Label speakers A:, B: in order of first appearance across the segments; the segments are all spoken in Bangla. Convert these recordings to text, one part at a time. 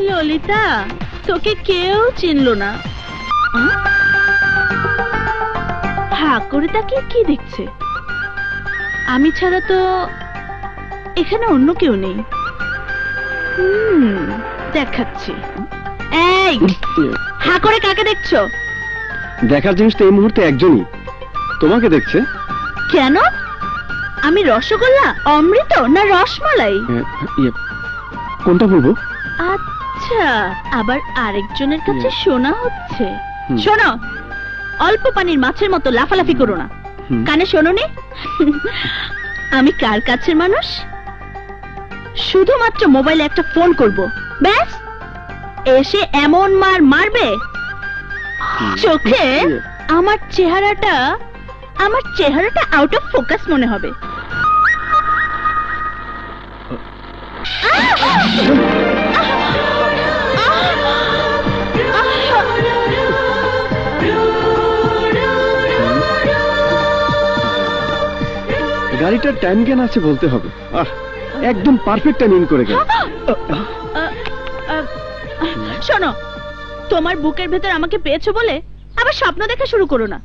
A: ললিতা, তোকে কেউ চিনলো না। হা করে তাকে কি দেখছে? আমি ছাড়া তো এখানে অন্য কেউ নেই। দেখাচ্ছি। এই, হা করে কাকে দেখছো?
B: দেখার জিনিস তো এই মুহূর্তে একজনই, তোমাকে দেখছে।
A: কেন? আমি রসগোল্লা, অমৃত না রসমালাই?
B: কোনটা বলবো?
A: আচ্ছা, আবার আরেকজনের কাছে শোনা হচ্ছে। শোনো, অল্প পানির মাছের মতো লাফালাফি করো না। কানে শোনোনি? আমি কার কাছের মানুষ? শুধুমাত্র মোবাইলে একটা ফোন করব, ব্যাস। এসে এমন মার মারবে চোখে আমার চেহারাটা আউট অফ ফোকাস মনে হবে।
B: গাড়িটার টাইম জ্ঞান আছে বলতে হবে। একদম পারফেক্ট টাইমিং করে গেল।
A: শোনো, তোমার বুকের ভেতর আমাকে পেয়েছো বলে আবার স্বপ্ন দেখা শুরু করো না।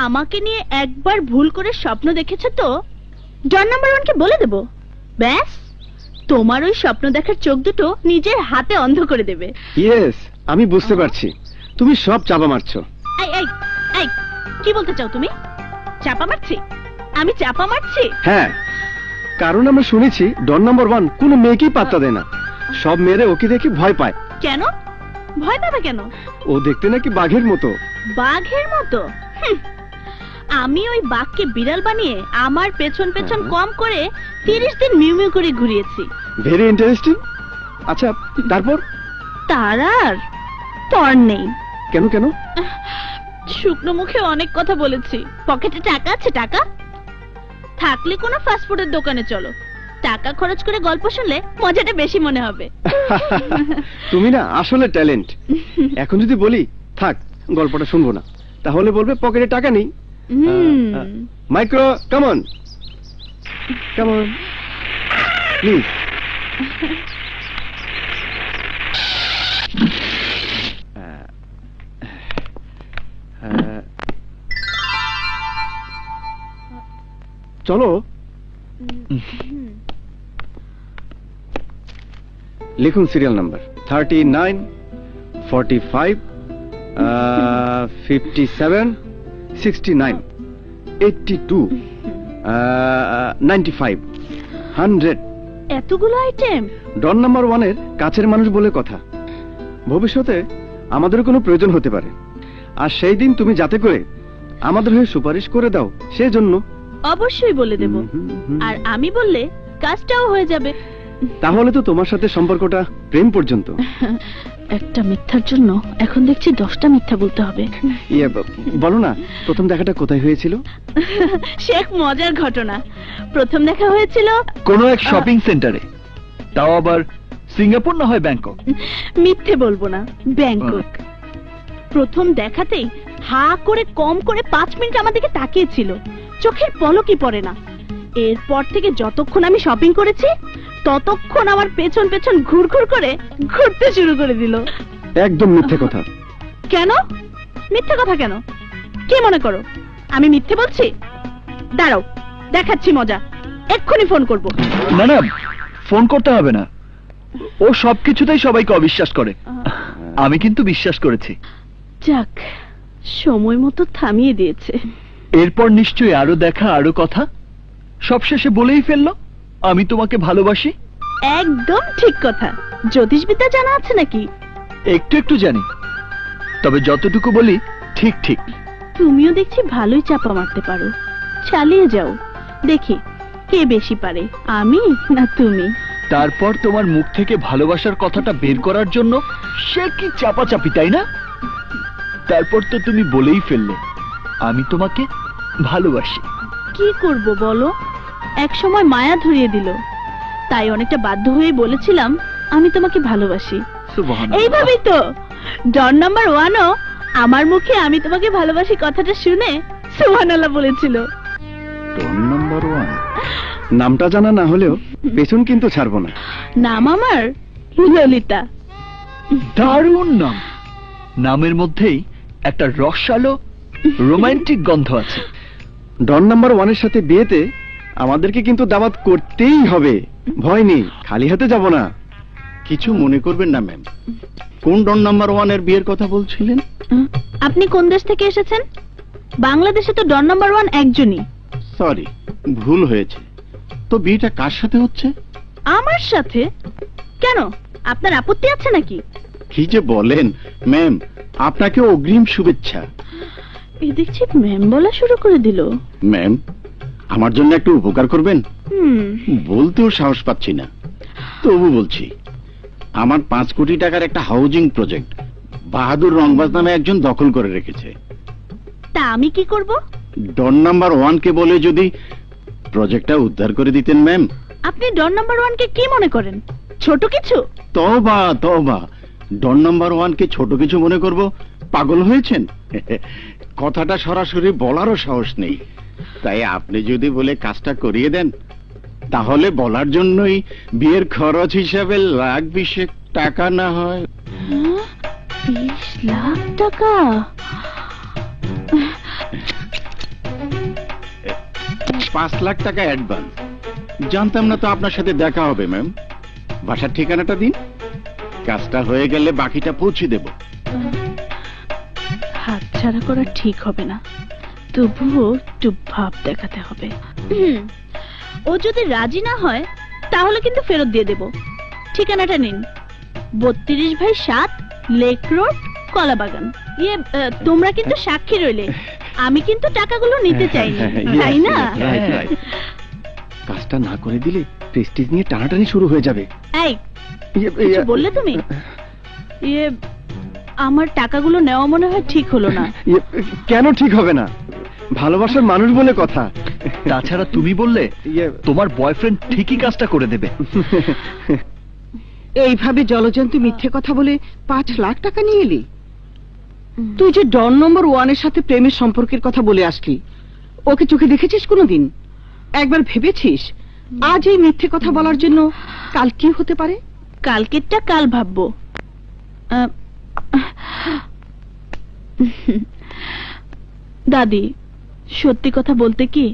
A: আমাকে নিয়ে একবার ভুল করে স্বপ্ন দেখেছো তো ডন নাম্বার 1 কে বলে দেব, ব্যাস তোমার ওই স্বপ্ন দেখার চোখ দুটো নিজের হাতে অন্ধ করে দেবে।
B: ইয়েস, আমি বুঝতে পারছি তুমি সব চাপা মারছো।
A: এই এই এই, কি বলতে চাও তুমি? চাপা মারছি? আমি চাপা মারছি?
B: হ্যাঁ, কারণ আমরা শুনেছি ডন নাম্বার 1 কোনো মেয়েকেই পাত্তা দেয় না। সব মেয়েরা ওকে দেখে ভয় পায়।
A: কেন ভয় পাবে কেন?
B: ও দেখতে নাকি বাঘের মতো।
A: বাঘের মতো? আমি ওই বাঘকে বিড়াল বানিয়ে আমার পেছন পেছন কম করে 30 দিন মিউ মিউ করে ঘুরিয়েছি।
B: Very interesting. আচ্ছা, তারপর?
A: তার আর পর নেই।
B: কেন কেন?
A: শুকনো মুখে অনেক কথা বলেছি। পকেটে টাকা আছে? টাকা থাকলে কোনো ফাস্টফুডের দোকানে চলো। টাকা খরচ করে গল্প শুনলে মজাটা বেশি মনে হবে।
B: তুমি না আসলে ট্যালেন্ট। এখন যদি বলি থাক গল্পটা শুনবো না, তাহলে বলবে পকেটে টাকা নেই। Micro, come on come on please. চলো, লিখুন সিরিয়াল নাম্বার 39, 45, 57, 69, 82, 95, 100।
A: এতগুলো আইটেম?
B: ডন নাম্বার 1 এর কাছের মানুষ বলে কথা। ভবিষ্যতে আমাদের কোনো প্রয়োজন হতে পারে, আর সেই দিন তুমি যাতে করে আমাদের হয়ে সুপারিশ করে দাও সেজন্য।
A: অবশ্যই বলে দেব, আর আমি বললে কাজটাও হয়ে যাবে।
B: তাহলে তো তোমার সাথে সম্পর্কটা প্রেম পর্যন্ত।
A: একটা মিথ্যার জন্য এখন দেখছি 10টা মিথ্যা বলতে হবে।
B: বলো না, প্রথম দেখাটা কোথায় হয়েছিল?
A: সে এক মজার ঘটনা। প্রথম দেখা হয়েছিল
C: কোনো এক শপিং সেন্টারে, তাও আবার সিঙ্গাপুর না হয় ব্যাংকক।
A: মিথ্যে বলবো না, ব্যাংকক। প্রথম দেখাতেই হা করে কম করে 5 মিনিট আমার দিকে তাকিয়েছিল, চোখের পলকই পড়ে না। এরপর থেকে যতক্ষণ আমি শপিং করেছি ততক্ষণ আমার পেছন পেছন ঘুরঘুর করে ঘুরতে শুরু করে দিল।
B: একদম মিথ্যে কথা।
A: কেন মিথ্যে কথা? কেন কি মনে করো আমি মিথ্যে বলছি? দাঁড়াও, দেখাচ্ছি মজা। এক্ষুনি ফোন করব।
C: না না, ফোন করতে হবে না। ও সবকিছুতেই সবাইকে অবিশ্বাস করে, আমি কিন্তু বিশ্বাস করেছি।
A: যাক, সময় মতো থামিয়ে দিয়েছে।
C: এরপর নিশ্চয়ই আরো দেখা, আরো কথা। সবশেষে বলেই ফেললো আমি তোমাকে ভালোবাসি।
A: একদম ঠিক কথা। জ্যোতিষবিদ্যা জানা আছে নাকি?
C: একটু একটু জানি, তবে যতটুকু বলি ঠিক ঠিক।
A: তুমিও দেখছি ভালোই চাপা মারতে পারো। চালিয়ে যাও, দেখি কে বেশি পারে, আমি না তুমি।
C: তারপর তোমার মুখ থেকে ভালোবাসার কথাটা বের করার জন্য সে কি চাপাচাপি, তাই না? তারপর তো তুমি বলেই ফেললে আমি তোমাকে ভালোবাসি।
A: কি করব বলো, এক সময় মায়া ধরিয়ে দিল, তাই অনেকটা বাধ্য হয়ে বলেছিলাম আমি তোমাকে ভালোবাসি। এইভাবেই তো ডন নাম্বার 1ও আমার মুখে আমি তোমাকে ভালোবাসি কথাটা শুনে সুবহানাল্লাহ বলেছিল।
B: ডন নাম্বার 1 নামটা জানা না হলেও পেছন কিন্তু ছাড়বো না।
A: নাম আমার ললিতা।
C: দারুণ নাম। নামের মধ্যেই একটা রসালো রোমান্টিক গন্ধ আছে।
B: ডন নাম্বার 1-এর সাথে বিয়েতে আমাদেরকে কিন্তু দাওয়াত করতেই হবে, ভয় নেই, খালি হাতে যাব না।
D: কিছু মনে করবেন না ম্যাম, কোন ডন নাম্বার 1-এর বিয়ের কথা বলছিলেন?
A: আপনি কোন দেশ থেকে এসেছেন? বাংলাদেশে তো ডন নাম্বার 1 একজনই।
D: সরি, ভুল হয়েছে। তো বিয়েটা কার সাথে হচ্ছে?
A: আমার সাথে? কেন, আপনার আপত্তি আছে নাকি?
D: কি যে বলেন ম্যাম, আপনাকে অগ্রিম শুভেচ্ছা।
A: এই দেখছি ম্যাম বলা শুরু করে দিল।
D: ম্যাম, আমার জন্য একটু উপকার করবেন? বলতেও সাহস পাচ্ছি না, তবু বলছি। আমার 5 কোটি টাকার একটা হাউজিং প্রজেক্ট বাহাদুর রংবাজ নামে একজন দখল করে রেখেছে।
A: তা আমি কি করব?
D: ডন নাম্বার 1-কে বলে যদি প্রজেক্টটা উদ্ধার করে দিতেন ম্যাম।
A: আপনি ডন নাম্বার 1-কে কি মনে করেন, ছোট কিছু?
D: তবা তবা, ডন নাম্বার 1-কে ছোট কিছু মনে করব? পাগল হয়েছেন? কথাটা সরাসরি বলারও সাহস নেই। তাই আপনি যদি বলে কাজটা করিয়ে দেন, তাহলে বলার জন্যই বিয়ের খরচ হিসাবে $1,20,000 টাকা না হয়।
A: 20 লাখ টাকা?
D: $5 লাখ অ্যাডভান্স। জানতাম না তো আপনার সাথে দেখা হবে ম্যাম। বাসার ঠিকানাটা দিন, কাজটা হয়ে গেলে বাকিটা পৌঁছে দেব।
A: হাত ছাড়া করা ঠিক হবে না, তবুও একটু ভাব দেখাতে হবে। ও যদি রাজি না হয় তাহলে কিন্তু ফেরত দিয়ে দেব। ঠিকানাটা নিন, 32/7 লেক রোড, কলাবাগান। তোমরা কিন্তু সাক্ষী রইলে, আমি কিন্তু টাকাগুলো নিতে চাইনি, তাই না?
B: কাজটা না করে দিলে প্রেস্টিজ নিয়ে টানাটানি শুরু হয়ে যাবে।
A: এই, কিছু বললে তুমি? আমার টাকাগুলো নেওয়া মনে হয় ঠিক হলো না।
B: কেন ঠিক হবে না? ভালোবাসার মানুষ বলে কথা।
C: তাছাড়া তুমি বললে তোমার বয়ফ্রেন্ড ঠিকই কাজটা করে দেবে।
E: এইভাবে জলজন্ত মিথ্যে কথা বলে 5 লাখ টাকা নিয়ে এলি? তুই যে ডন নম্বর 1-এর সাথে প্রেমের সম্পর্কের কথা বলে আসলি, ওকে চোখে দেখেছিস কোনোদিন? একবার ভেবেছিস আজ এই মিথ্যে কথা বলার জন্য কাল কি হতে পারে?
A: কালকেরটা কাল ভাববো। দাদি, সত্যি কথা বলতে কি,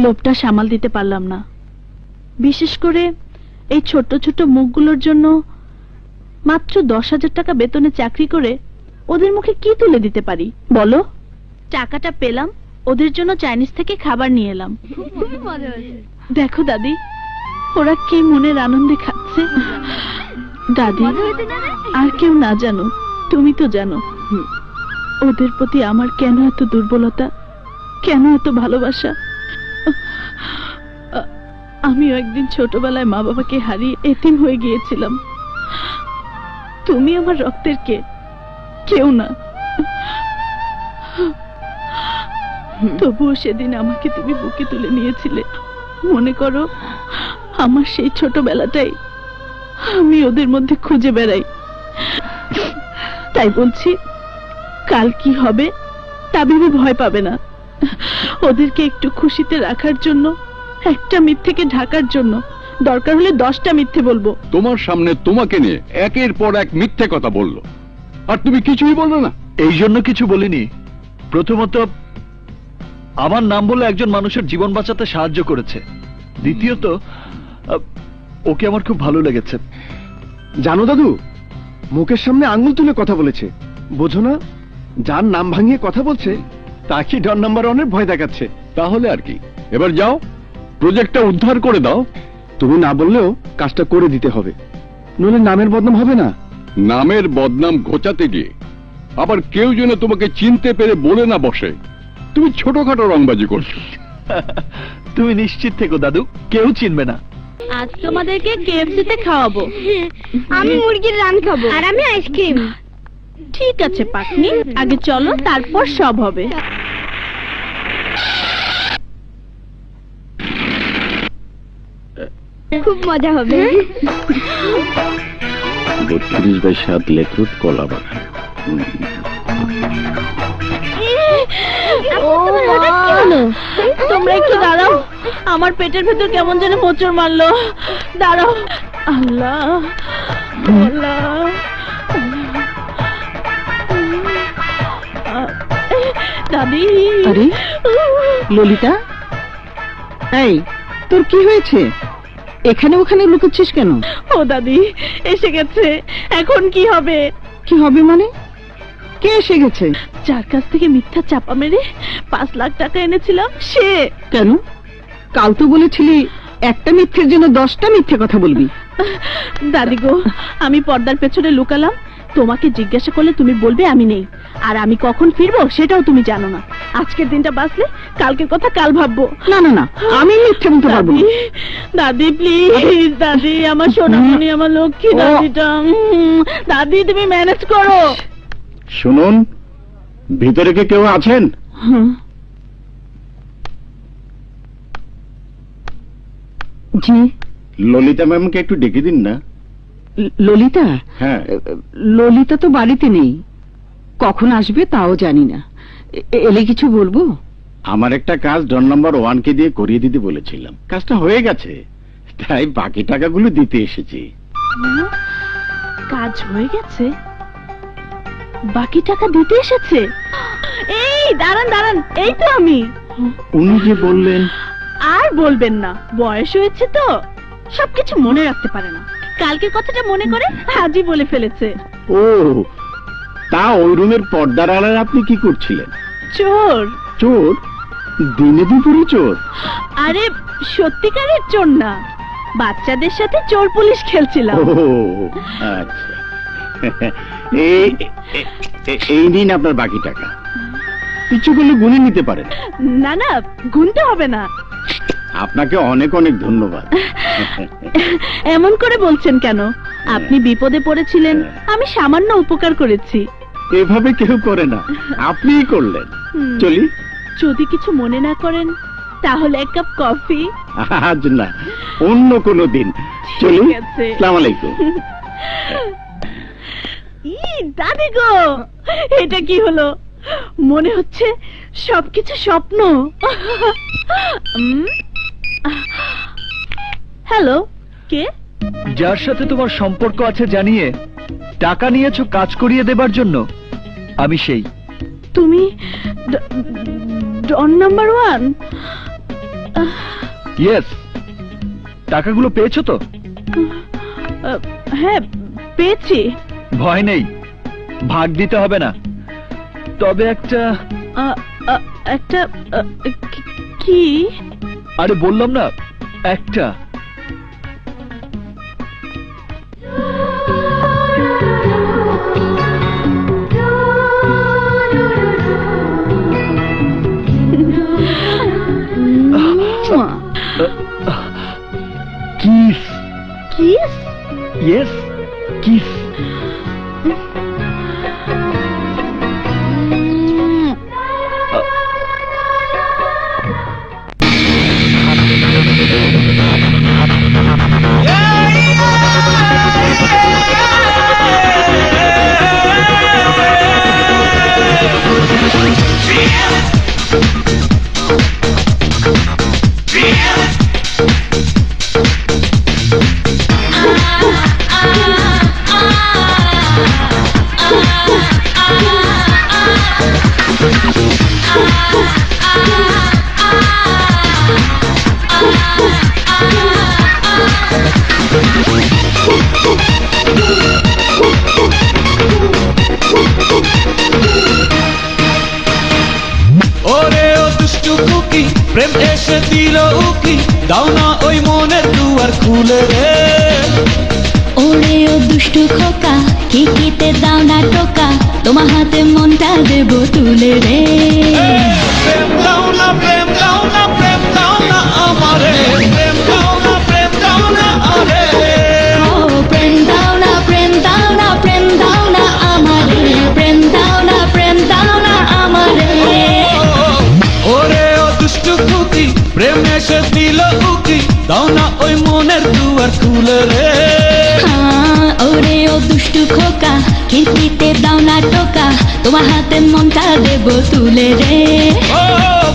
A: লোভটা সামাল দিতে পারলাম না। বিশেষ করে এই ছোট ছোট মুখগুলোর জন্য মাত্র 10,000 টাকা বেতনে চাকরি করে ওদের মুখে কি তুলে দিতে পারি বলো? টাকাটা পেলাম, ওদের জন্য চাইনিজ থেকে খাবার নিয়ে এলাম। দেখো দাদি, ওরা কি মনের আনন্দে খাচ্ছে। দাদি, আর কেউ না জানো, তুমি তো জানো ওদের প্রতি আমার কেন এত দুর্বলতা, কেন এত ভালোবাসা। আমিও একদিন ছোটবেলায় মা বাবাকে হারিয়ে এতিম হয়ে গিয়েছিলাম। তুমি আমার রক্তের কেউ না, তবুও সেদিন আমাকে তুমি বুকে তুলে নিয়েছিলে। মনে করো আমার সেই ছোটবেলাটাই আমি ওদের মধ্যে খুঁজে বেড়াই। তাই বলছি, কাল কি হবে তা ভেবে ভয় পাবে না। ওদেরকে একটু খুশিতে রাখার জন্য, একটা মিথ্যেকে ঢাকার জন্য দরকার হলে 10টা মিথ্যে বলবো।
F: তোমার সামনে তোমাকে নিয়ে একের পর এক মিথ্যে কথা বললো, আর তুমি কিছুই বললো না।
C: এই জন্য কিছু বলিনি। প্রথমত, আমার নাম বলে একজন মানুষের জীবন বাঁচাতে সাহায্য করেছে। দ্বিতীয়ত, ওকে আমার খুব ভালো লেগেছে।
B: জানো দাদু, মুখের সামনে আঙ্গুল তুলে কথা বলেছে, বোঝো না? যার নাম ভাঙিয়ে কথা বলছে তাকে ডন নাম্বার 1-এর ভয় দেখাচ্ছে।
F: তাহলে আর কি, এবার যাও প্রজেক্টটা উদ্ধার করে দাও।
B: তুমি না বললেও কাজটা করে দিতে হবে, নইলে নামের বদনাম হবে না?
F: নামের বদনাম ঘোচাতে গিয়ে আবার কেউ যেন তোমাকে চিনতে পেরে বলে না বসে তুমি ছোটখাটো রংবাজি করছো।
C: তুমি নিশ্চিত থেকো দাদু, কেউ চিনবে না।
A: আজ তোমাদেরকে কেএফসিতে খাওয়াবো।
G: আমি মুরগির রান খাবো, আর আমি আইসক্রিম।
A: ঠিক আছে পাকনি, আগে চলো, তারপর সব হবে।
G: খুব মজা হবে।
D: 32/7 লেক রোড, কলাবাগান।
A: তোমরা একটু দাঁড়াও, আমার পেটের ভেতর কেমন যেন মোচড় মারলো। দাঁড়াও। আল্লাহ আল্লাহ, দাদি।
E: আরে ললিতা, এই তোর কি হয়েছে? এখানে ওখানে লুকোচ্ছিস কেন?
A: ও দাদি, এসে গেছে। এখন কি হবে?
E: কি হবে মানে? কে এসে গেছে?
A: যার কাছ থেকে মিথ্যা চাপা মেরে 5 লাখ টাকা এনেছিলাম সে।
E: কেন? কাল তো বলেছিলি একটা মিথ্যের জন্য 10টা মিথ্যে কথা বলবি।
A: দাদি গো, আমি পর্দার পেছনে লুকালাম। তোমাকে জিজ্ঞাসা করলে তুমি বলবে আমি নেই, আর আমি কখন ফিরবো সেটাও তুমি জানো না। আজকের দিনটা বাঁচলে কালকের কথা কাল ভাববো।
E: না না না, আমি মিথ্যে বলতে পারবো না।
A: দাদি প্লিজ, দাদি আমার সোনামণি, আমার লক্ষ্মী দাদিটা। দাদি তুমি ম্যানেজ করো।
D: শুনুন, ভিতরে কি কেউ আছেন?
E: জি।
D: ললিতা ম্যামকে একটু ডেকে দিন না।
E: ললিতা?
D: হ্যাঁ।
E: ললিতা তো বাড়িতে নেই, কখন আসবে তাও জানি না। এলে কিছু বলবো?
D: আমার একটা কাজ ডন নাম্বার 1 কে দিয়ে করিয়ে দিতে বলেছিলাম, কাজটা হয়ে গেছে, তাই বাকি টাকাগুলো দিতে এসেছি।
A: কাজ হয়ে গেছে, বাকি টাকা দিতে এসেছে? এই দাঁড়ান দাঁড়ান, এই তো আমি।
D: উনি যে বললেন।
A: আর বলবেন না, বয়স হয়েছে তো সবকিছু মনে রাখতে পারে না। কালকের কথাটা মনে করে আজই বলে ফেলেছে।
D: ও, তা ওই রুমের পর্দার আড়ালে আপনি কি করছিলেন?
A: চোর।
D: চোর? দিনে দুপুরে চোর?
A: আরে সত্যিকারের চোর না, বাচ্চাদের সাথে চোর পুলিশ খেলছিলাম।
D: ও আচ্ছা, এই নিন আপনার বাকি টাকা। কিছু করলে গুনে নিতে পারেন।
A: না না, গুনতে হবে না।
D: আপনাকে অনেক অনেক ধন্যবাদ।
A: এমন করে বলছেন কেন? আপনি বিপদে পড়েছিলেন, আমি সামান্য উপকার করেছি।
D: এভাবে কেউ করে না, আপনিই করলেন। চলি?
A: যদি কিছু মনে না করেন তাহলে এক কাপ কফি।
D: আজ না, অন্য কোনো দিন। চলি।
A: ঠিক আছে।
D: আসসালামু আলাইকুম।
A: দাদি গো, এটা কি হলো? মনে হচ্ছে সবকিছু স্বপ্ন। হ্যালো, কে?
C: যার সাথে তোমার সম্পর্ক আছে জানিয়ে টাকা নিয়েছো কাজ করিয়ে দেবার জন্য, আমি সেই।
A: তুমি ডন নাম্বার 1?
C: ইয়েস। টাকাগুলো পেয়েছো তো?
A: হ্যাঁ পেয়েছি।
C: ভয় নেই, ভাগ দিতে হবে না। তবে একটা
A: একটা কি?
C: আরে বললাম না, একটা। কিস।
A: কিস?
C: Yes, kiss.
H: প্রেম এসে দিল উকি, দাও না ওই মনের দুয়ার খুলে রে।
I: ওরে ও দুষ্টু খোকা, কিকিতে দাও না টোকা, তোমার হাতে মনটা দেব তুলে রে।
H: প্রেম দাও না, প্রেম দাও না, প্রেম দাও না আমারে, প্রেম দাও না, প্রেম দাও না আরে।
I: ও প্রেম দাও না, প্রেম দাও না, প্রেম দাও না আমারে, প্রেম দাও না, প্রেম দাও না আমারে।
H: ওরে ও দুষ্টু খুকি, প্রেম এসে দিল উকি, দাও না ওই মনের দুয়ার খুলে রে।
I: ওরে ও দুষ্টু খোকা, কিকিতে দাও না টোকা, তোমার হাতে মনটা দেব তুলে রে।
H: ও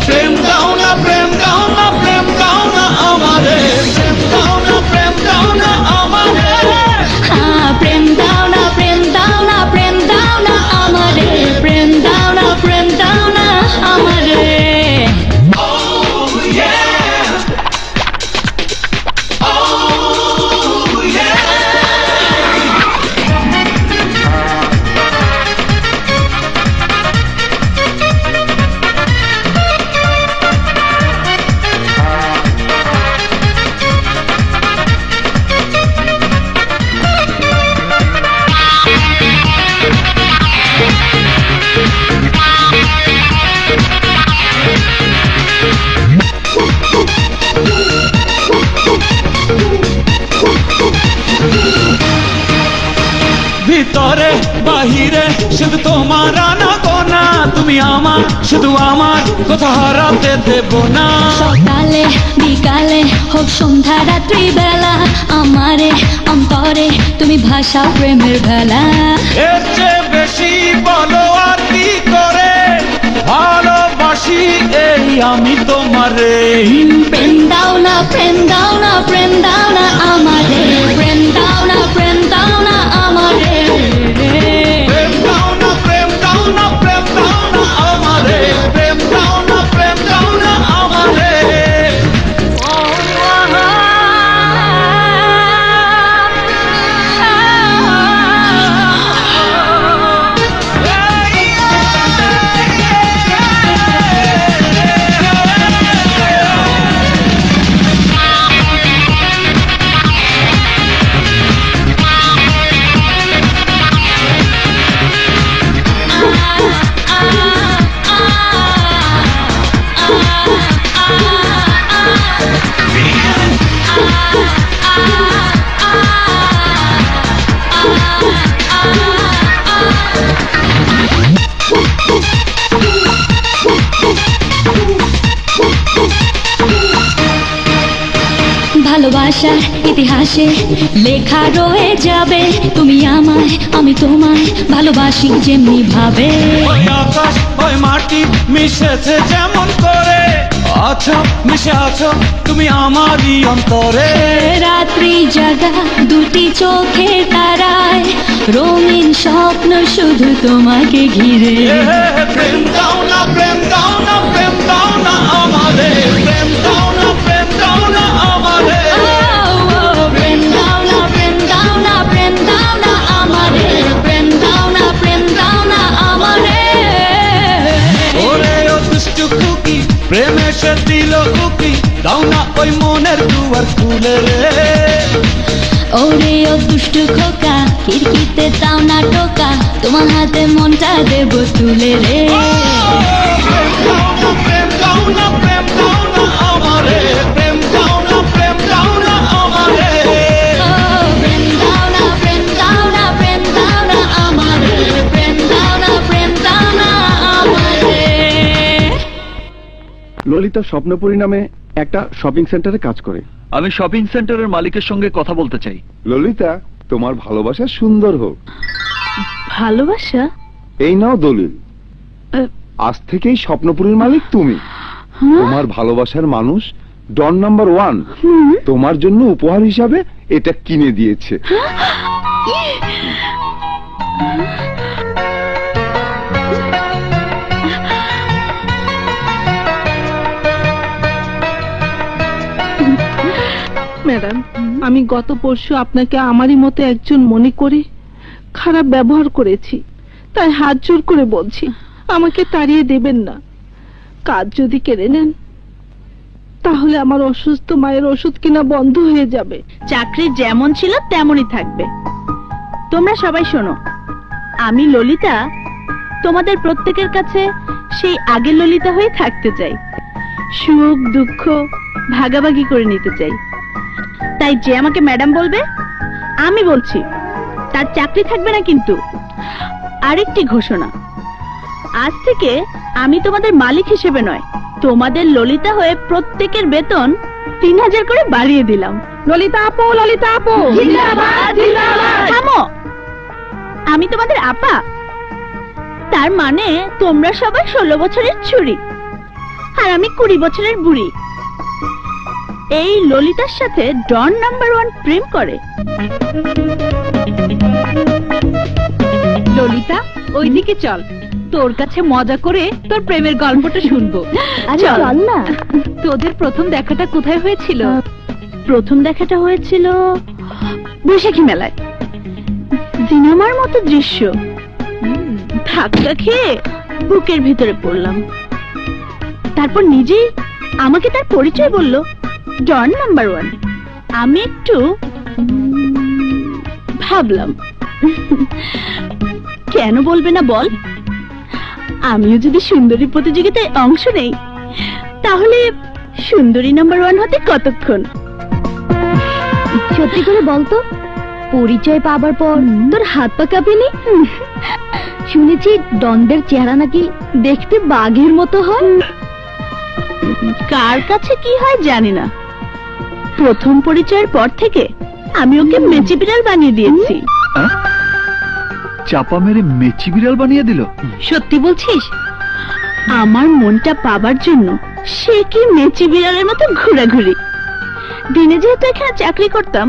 H: প্রেম দাও না, প্রেম দাও না, প্রেম দাও না আমারে, প্রেম দাও না, প্রেম দাও না আমারে।
I: প্রেম দাও না, প্রেম দাও না, প্রেম দাও না আমারে, প্রেম দাও না, প্রেম দাও না আমারে।
H: ঘরে বাহিরে শুধু তোমার আনাগোনা, তুমি আমার শুধু আমার, কথা হারাতে দেব না।
I: সকালে বিকালে হোক সন্ধ্যা রাত্রি বেলা, আমারে অন্তরে তুমি ভাষাও প্রেমের ভেলা।
H: এর চেয়ে বেশি বলো আর কি করে, ভালোবাসি এই আমি তোমারে।
I: প্রেম দাও না প্রেম দাও না প্রেম দাও না আমারে, প্রেম দাও না প্রেম দাও না আমারে।
H: প্রেম দাও না প্রেম দাও না প্রেম দাও না আমারে, প্রেম দাও না প্রেম দাও না আমারে।
I: ভালোবাসার ইতিহাসে লেখা রয়ে যাবে, তুমি আমায় আমি তোমায় ভালোবাসি যেমনি ভাবে।
H: ওই আকাশ ওই মাটি মিশেছে যেমন করে, আছো মিশে আছো তুমি আমারই অন্তরে।
I: রাত্রি জাগা দুটি চোখের তারায়, রঙিন স্বপ্ন শুধু তোমাকে ঘিরে।
H: প্রেম দাও না প্রেম দাও না প্রেম দাও না আমারে, প্রেম দাও না প্রেম দাও না আমারে।
I: প্রেম দাও না প্রেম দাও না প্রেম দাও না আমারে, প্রেম দাও না প্রেম দাও না আমারে।
H: ওরে ও দুষ্টু খুকি প্রেম এসে দিল উকি, দাও না ওই মনের দুয়ার খুলে রে।
I: ওরে ও দুষ্টু খোকা খিড়কিতে দাও না টোকা, তোমার হাতে মনটা দেব তুলে রে।
H: প্রেম দাও না প্রেম দাও না প্রেম দাও না আমারে, প্রেম দাও না প্রেম দাও না আমারে।
I: প্রেম দাও না প্রেম দাও না প্রেম দাও না আমারে, প্রেম দাও না প্রেম দাও না আমারে।
B: ললিতা স্বপ্নপুরী নামে একটা শপিং সেন্টারে কাজ করে।
C: আমি শপিং সেন্টারের মালিকের সঙ্গে কথা বলতে চাই।
F: ললিতা, তোমার ভালোবাসা সুন্দর হোক।
A: ভালোবাসা?
F: এই নাও দলিল, আজ থেকেই স্বপ্নপুরীর মালিক তুমি। তোমার ভালোবাসার মানুষ ডন নাম্বার 1 তোমার জন্য উপহার হিসাবে এটা কিনে দিয়েছে।
A: ম্যাডাম, আমি গত পরশু আপনাকে আমারই মতো একজন মনে করে খারাপ ব্যবহার করেছি, তাই হাত জোর করে বলছি আমাকে তাড়িয়ে দেবেন না। কাজ যদি কেড়ে নেন তাহলে আমার অসুস্থ মায়ের ওষুধ কিনা বন্ধ হয়ে যাবে। চাকরি যেমন ছিল তেমনই থাকবে। তোমরা সবাই শোনো, আমি ললিতা তোমাদের প্রত্যেকের কাছে সেই আগের ললিতা হয়ে থাকতে চাই, সুখ দুঃখ ভাগাভাগি করে নিতে চাই। তাই যে আমাকে ম্যাডাম বলবে, আমি বলছি তার চাকরি থাকবে না। কিন্তু আরেকটি ঘোষণা, আজ থেকে আমি তোমাদের মালিক হিসেবে নয়, তোমাদের ললিতা হয়ে প্রত্যেকের বেতন 3000 করে বাড়িয়ে দিলাম। ললিতা আপু, ললিতা আপু জিন্দাবাদ জিন্দাবাদ। থামো, আমি তোমাদের আপা, তার মানে তোমরা সবাই 16 বছরের ছুরি আর আমি 20 বছরের বুড়ি। এই ললিতার সাথে ডন নাম্বার 1 প্রেম করে। ললিতা, ওইদিকে চল, তোর কাছে মজা করে তোর প্রেমের গল্পটা শুনবো। চল না। তোদের প্রথম দেখাটা কোথায় হয়েছিল? প্রথম দেখাটা হয়েছিল বৈশাখী মেলায়। সিনেমার মতো দৃশ্য, ধাক্কা খেয়ে বুকের ভিতরে পড়লাম। তারপর নিজেই আমাকে তার পরিচয় বলল, ডন নাম্বার 1। আমি একটু ভাবলাম, কেন বলবে না বল? আমিও যদি সুন্দরী প্রতিযোগিতায় অংশ নেই তাহলে সুন্দরী নাম্বার 1 হতে কতক্ষণ?
G: সত্যি করে বলতো, পরিচয় পাবার পর তোর হাত পা কাঁপেনি? শুনেছি দ্বন্দ্বের চেহারা নাকি দেখতে বাঘের মতো হয়।
A: কার কাছে কি হয় জানি না, প্রথম পরিচয়ের পর থেকে আমি ওকে মেচি বিড়াল বানিয়ে দিয়েছি।
C: চাপা মেরে মেচি বিড়াল বানিয়ে দিল?
A: সত্যি বলছিস? আমার মনটা পাবার জন্য সে কি মেচি বিড়ালের মতো ঘোরাঘুরি। দিনে যেহেতু এখানে চাকরি করতাম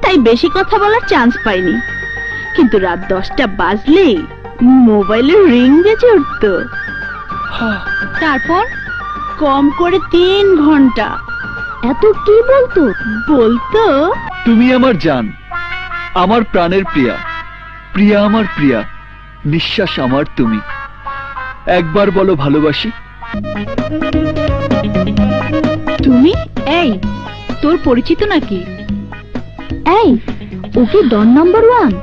A: তাই বেশি কথা বলার চান্স পাইনি, কিন্তু রাত 10টা বাজলেই মোবাইলের রিং বেজে উঠত।
G: তারপর
A: কম করে 3 ঘন্টা।
G: এত কি বলতো?
A: বলতো
C: তুমি আমার জান, আমার প্রাণের প্রিয়া, প্রিয়া আমার প্রিয়া, নিঃশ্বাস আমার তুমি, একবার বলো ভালোবাসি।
A: তুমি?
G: এই তোর পরিচিত নাকি? এই ওকে ডন নাম্বার 1?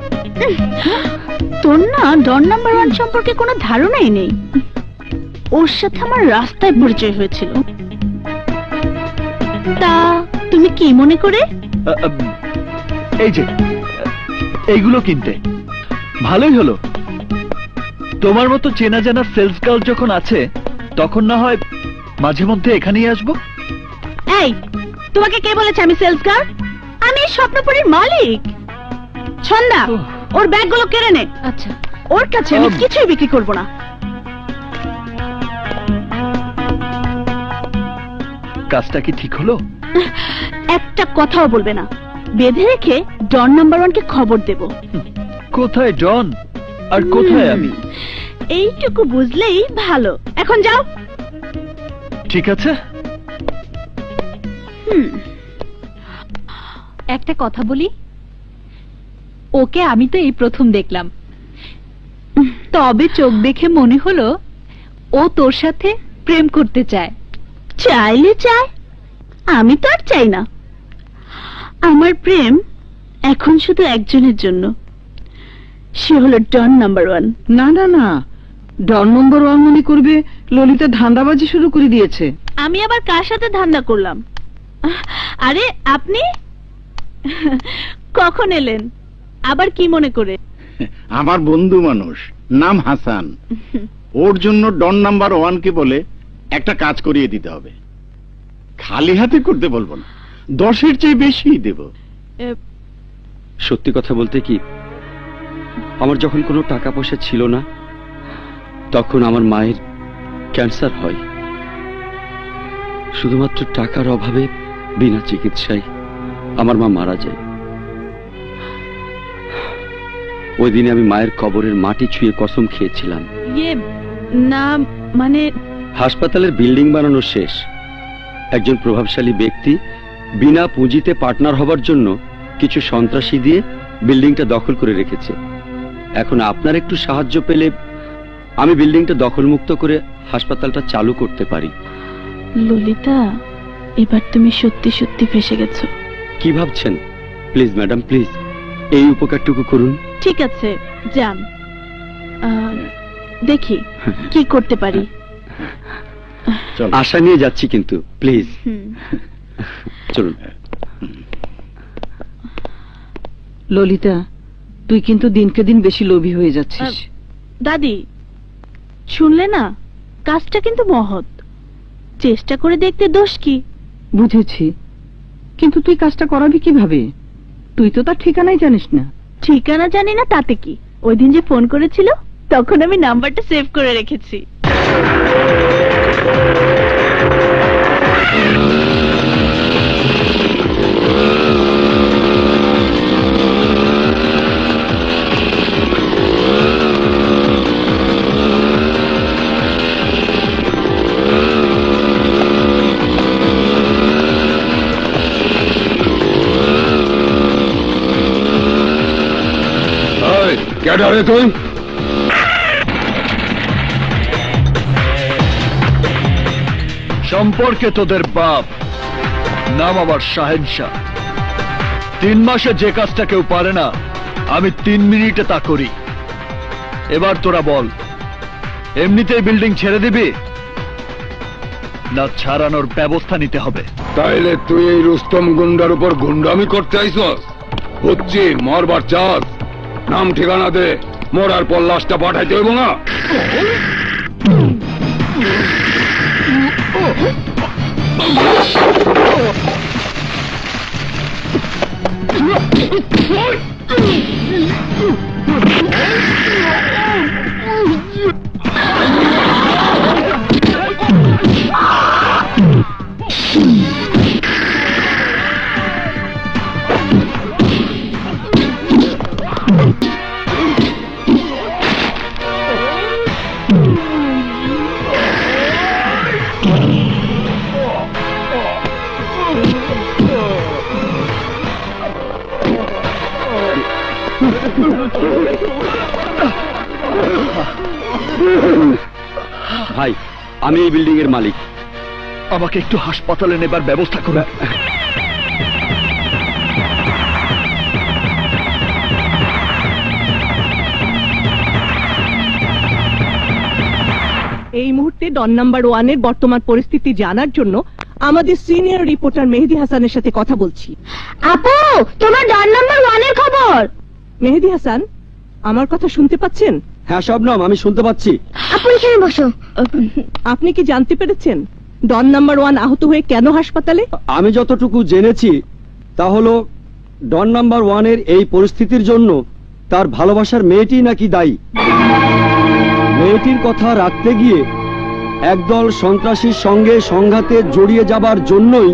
A: তোর না ডন নাম্বার 1 সম্পর্কে কোনো ধারণাই নেই। ওর সাথে আমার রাস্তায় পরিচয় হয়েছিল। তা তুমি কি মনে করে?
C: এই যে এইগুলো কিনতে ভালোই হলো। তোমার মতো চেনা জানা সেলস গার্ল যখন আছে তখন না হয় মাঝে মধ্যে এখানেই আসবো।
A: এই তোমাকে কে বলেছে আমি সেলস গার্ল? আমি স্বপ্নপুরীর মালিক। ছন্দা, ওর ব্যাগগুলো কেড়ে নে।
G: আচ্ছা।
A: ওর কাছে আমি কিছুই বিক্রি করব না।
C: কাজটা কি ঠিক হলো?
A: একটা কথাও বলবে না, বেঁধে রেখে ডন নাম্বার 1 কে খবর দেব।
C: কোথায় ডন আর কোথায় আমি?
A: এইটুকু বুঝলেই ভালো। এখন যাও।
C: ঠিক আছে।
G: একটা কথা বলি, ওকে আমি তো এই প্রথম দেখলাম, তবে চোখ দেখে মনে হলো ও তোর সাথে প্রেম করতে চায়।
A: চাইলে চায়, আমি তো আর চাই না। আমার প্রেম এখন শুধু একজনের জন্য, সে হলো ডন নাম্বার 1।
E: না না না, ডন নম্বর 1 মনে করবে ললিতা ধান্দাবাজি শুরু করে দিয়েছে।
A: আমি আবার কার সাথে ধান্দা করলাম? আরে আপনি কখন এলেন? আবার কি মনে করে?
D: আমার বন্ধু মানুষ, নাম হাসান। ওর জন্য ডন নাম্বার 1 কে বলে একটা কাজ করিয়ে দিতে হবে। খালি হাতে করতে বলবো না, 10-এর চেয়ে বেশি দেব।
B: সত্যি কথা বলতে কি, আমার যখন কোনো টাকা পয়সা ছিল না তখন আমার মায়ের ক্যান্সার হয়। শুধুমাত্র টাকার অভাবে বিনা চিকিৎসায় আমার মা মারা যায়। ওই দিনে আমি মায়ের কবরের মাটি ছুঁয়ে কসম খেয়েছিলাম,
A: না মানে
B: হাসপাতালের বিল্ডিং বানানো শেষ, একজন প্রভাবশালী ব্যক্তি বিনা পুঁজিতে পার্টনার হবার জন্য কিছু সন্ত্রাসী দিয়ে বিল্ডিংটা দখল করে রেখেছে। এখন আপনার একটু সাহায্য পেলে আমি বিল্ডিংটা দখলমুক্ত করে হাসপাতালটা চালু করতে পারি।
A: ললিতা, এবার তুমি সত্যি সত্যি ফেসে গেছো।
B: কি ভাবছেন? প্লিজ ম্যাডাম, প্লিজ এই উপকারটুকু করুন।
A: ঠিক আছে, যান, দেখি কি করতে পারি।
B: আশা নিয়ে যাচ্ছি কিন্তু, প্লিজ চলুন।
E: ললিতা, তুই কিন্তু দিনকে দিন বেশি লোভী হয়ে যাচ্ছিস।
A: দাদি, শুনলে না? কাজটা কিন্তু মহৎ, চেষ্টা করে দেখতে দোষ কি?
E: বুঝেছি, কিন্তু তুই কাজটা করাবি কিভাবে? তুই তো তার ঠিকানাই জানিস না।
A: ঠিকানা জানি না তাতে কি? ওই দিন যে ফোন করেছিল তখন আমি নাম্বারটা সেভ করে রেখেছি।
F: ক্যাডারে তুই?
C: সম্পর্কে তোদের বাপ, নাম আবার শাহেনশাহ। 3 মাসে যে কাজটা কেউ পারে না, আমি 3 মিনিটে তা করি। এবার তোরা বল, এমনিতেই বিল্ডিং ছেড়ে দিবি না ছাড়ানোর ব্যবস্থা নিতে হবে?
F: তাইলে তুই এই রুস্তম গুন্ডার উপর গুন্ডামি করতে আইছস? হচ্ছে মরবার চাঁদ, নাম ঠিকানা দে, মরার পর লাশটা পাঠাইতে হইব না।
B: ভাই, আমি এই বিল্ডিং এর মালিক।
C: আমাকে একটু হাসপাতালে নেবার ব্যবস্থা করো।
E: এই মুহূর্তে ডন নাম্বার 1 এর বর্তমান পরিস্থিতি জানার জন্য আমাদের সিনিয়র রিপোর্টার মেহেদী হাসানের সাথে কথা বলছি।
I: আপু, তোমার ডন নাম্বার 1 এর খবর।
E: মেহেদী হাসান, আমার কথা শুনতে পাচ্ছেন?
B: হ্যাঁ শবনম, আমি শুনতে পাচ্ছি।
I: আপু এখানে বসো।
E: আপনি কি জানতে পেরেছেন ডন নাম্বার 1 আহত হয়ে কেন হাসপাতালে?
B: আমি যতটুকু জেনেছি তা হলো ডন নাম্বার 1 এর এই পরিস্থিতির জন্য তার ভালোবাসার মেয়েটি নাকি দায়ী। মেয়েটির কথা রাখতে গিয়ে একদল সন্ত্রাসীর সঙ্গে সংঘাতে জড়িয়ে যাবার জন্যই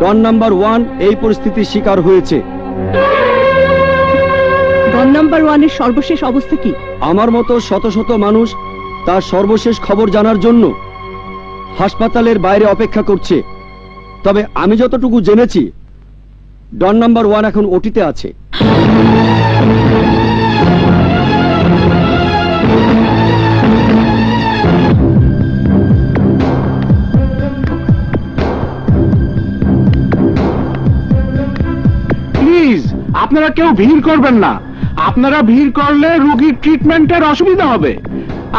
B: ডন নাম্বার 1 এই পরিস্থিতির শিকার হয়েছে।
E: ডন নাম্বার 1 এর সর্বশেষ অবস্থা কি?
B: আমার মতো শত শত মানুষ তার সর্বশেষ খবর জানার জন্য হাসপাতালের বাইরে অপেক্ষা করছে। তবে আমি যতটুকু জেনেছি ডন নাম্বার 1 এখন ওটিতে আছে।
D: প্লিজ আপনারা কেউ ভিড় করবেন না। আপনারা ভিড় করলে রোগীর ট্রিটমেন্টের অসুবিধা হবে।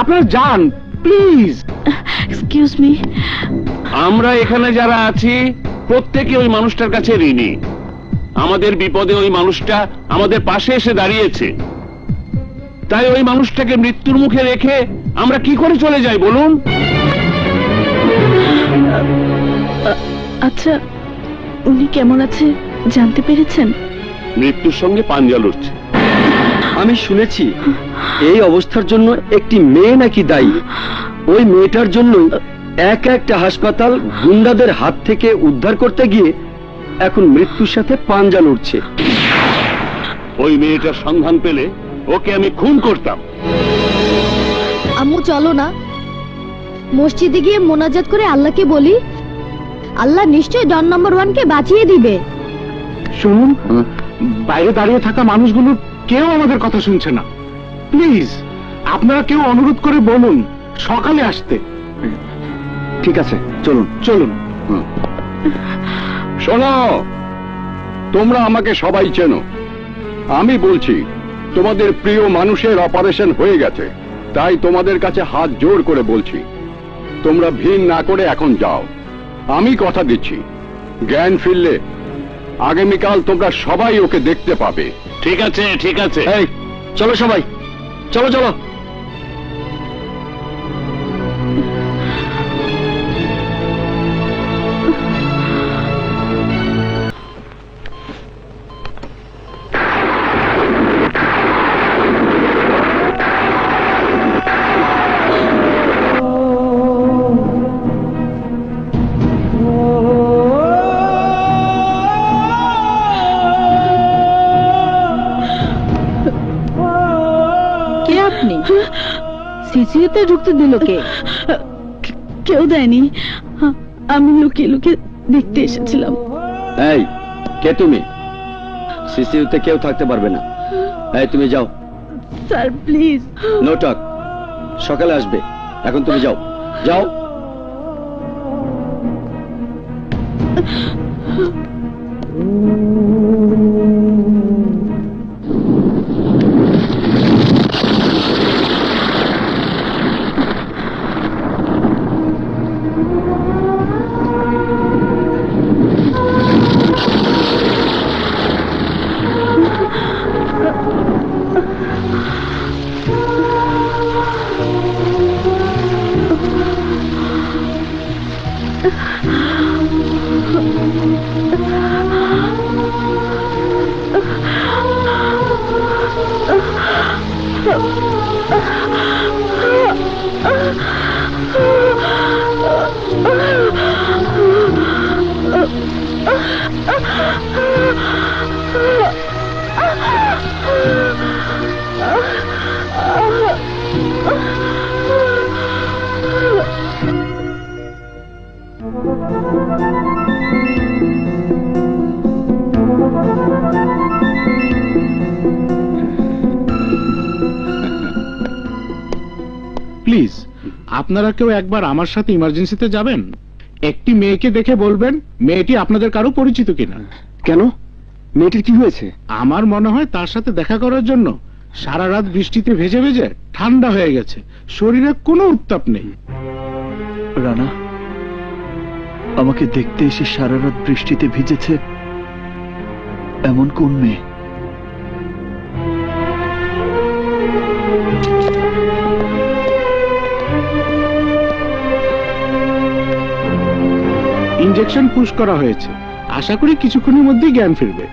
D: আপনারা যান প্লিজ।
A: এক্সকিউজ মি,
D: আমরা এখানে যারা আছি প্রত্যেকে ওই মানুষটার কাছে ঋণী। আমাদের বিপদে ওই মানুষটা আমাদের পাশে এসে দাঁড়িয়েছে। তাই ওই মানুষটাকে মৃত্যুর মুখে রেখে আমরা কি করে চলে যাই বলুন?
A: আচ্ছা উনি কেমন আছে জানতে পেরেছেন?
D: মৃত্যুর সঙ্গে পাঞ্জা লড়ছে।
B: আমি শুনেছি এই অবস্থার জন্য একটি মেয়ে নাকি দায়ী। ওই মেয়েটার জন্য একটা হাসপাতাল গুন্ডাদের হাত থেকে উদ্ধার করতে গিয়ে এখন মৃত্যুর সাথে পাঞ্জা লড়ছে।
D: ওই মেয়েটার সন্ধান পেলে ওকে আমি খুন করতাম।
I: আম্মু চলো না, মসজিদে গিয়ে মোনাজাত করে আল্লাহকে বলি, আল্লাহ নিশ্চয়ই ডন নাম্বার 1 কে বাঁচিয়ে দিবে।
D: শুনুন, বাইরে দাঁড়িয়ে থাকা মানুষগুলো কেউ আমাদের কথা শুনছে না। প্লিজ আপনারা কেউ অনুরোধ করে বলুন সকালে আসতে।
B: ঠিক আছে, চলুন
D: চলুন।
F: শোনো, তোমরা আমাকে সবাই চেনো। আমি বলছি তোমাদের প্রিয় মানুষের অপারেশন হয়ে গেছে, তাই তোমাদের কাছে হাত জোর করে বলছি তোমরা ভিড় না করে এখন যাও। আমি কথা দিচ্ছি জ্ঞান ফিরলে আগামীকাল তোমরা সবাই ওকে দেখতে পাবে।
D: ঠিক আছে ঠিক আছে।
B: এই চলো সবাই, চলো চলো।
A: সিসিতে ঢুকতে দিল কে? কেউ দেয়নি, আমি লুকিয়ে লুকিয়ে দেখতে এসেছিলাম।
B: এই কে তুমি? সিসিউতে কেউ থাকতে পারবে না। এই তুমি যাও।
A: Sir please.
B: নো টক, সকালে আসবে। এখন তুমি যাও, যাও।
D: প্লিজ আপনারা কেউ একবার আমার সাথে ইমার্জেন্সিতে যাবেন। একটি মেয়েকে দেখে বলবেন মেয়েটি আপনাদের কারো পরিচিত কিনা।
B: কেন, মেয়েটির কি হয়েছে?
D: আমার মনে হয় তার সাথে দেখা করার জন্য সারা রাত বৃষ্টিতে ভেজে ভেজে ঠান্ডা হয়ে গেছে, শরীরে কোনো উত্তাপ নেই।
C: রানা আমাকে দেখতে এসে সারা রাত বৃষ্টিতে ভিজেছে এমন কোন মেয়ে?
D: ইনজেকশন পুশ করা হয়েছে, আশা করি কিছুক্ষণের মধ্যেই জ্ঞান ফিরবে।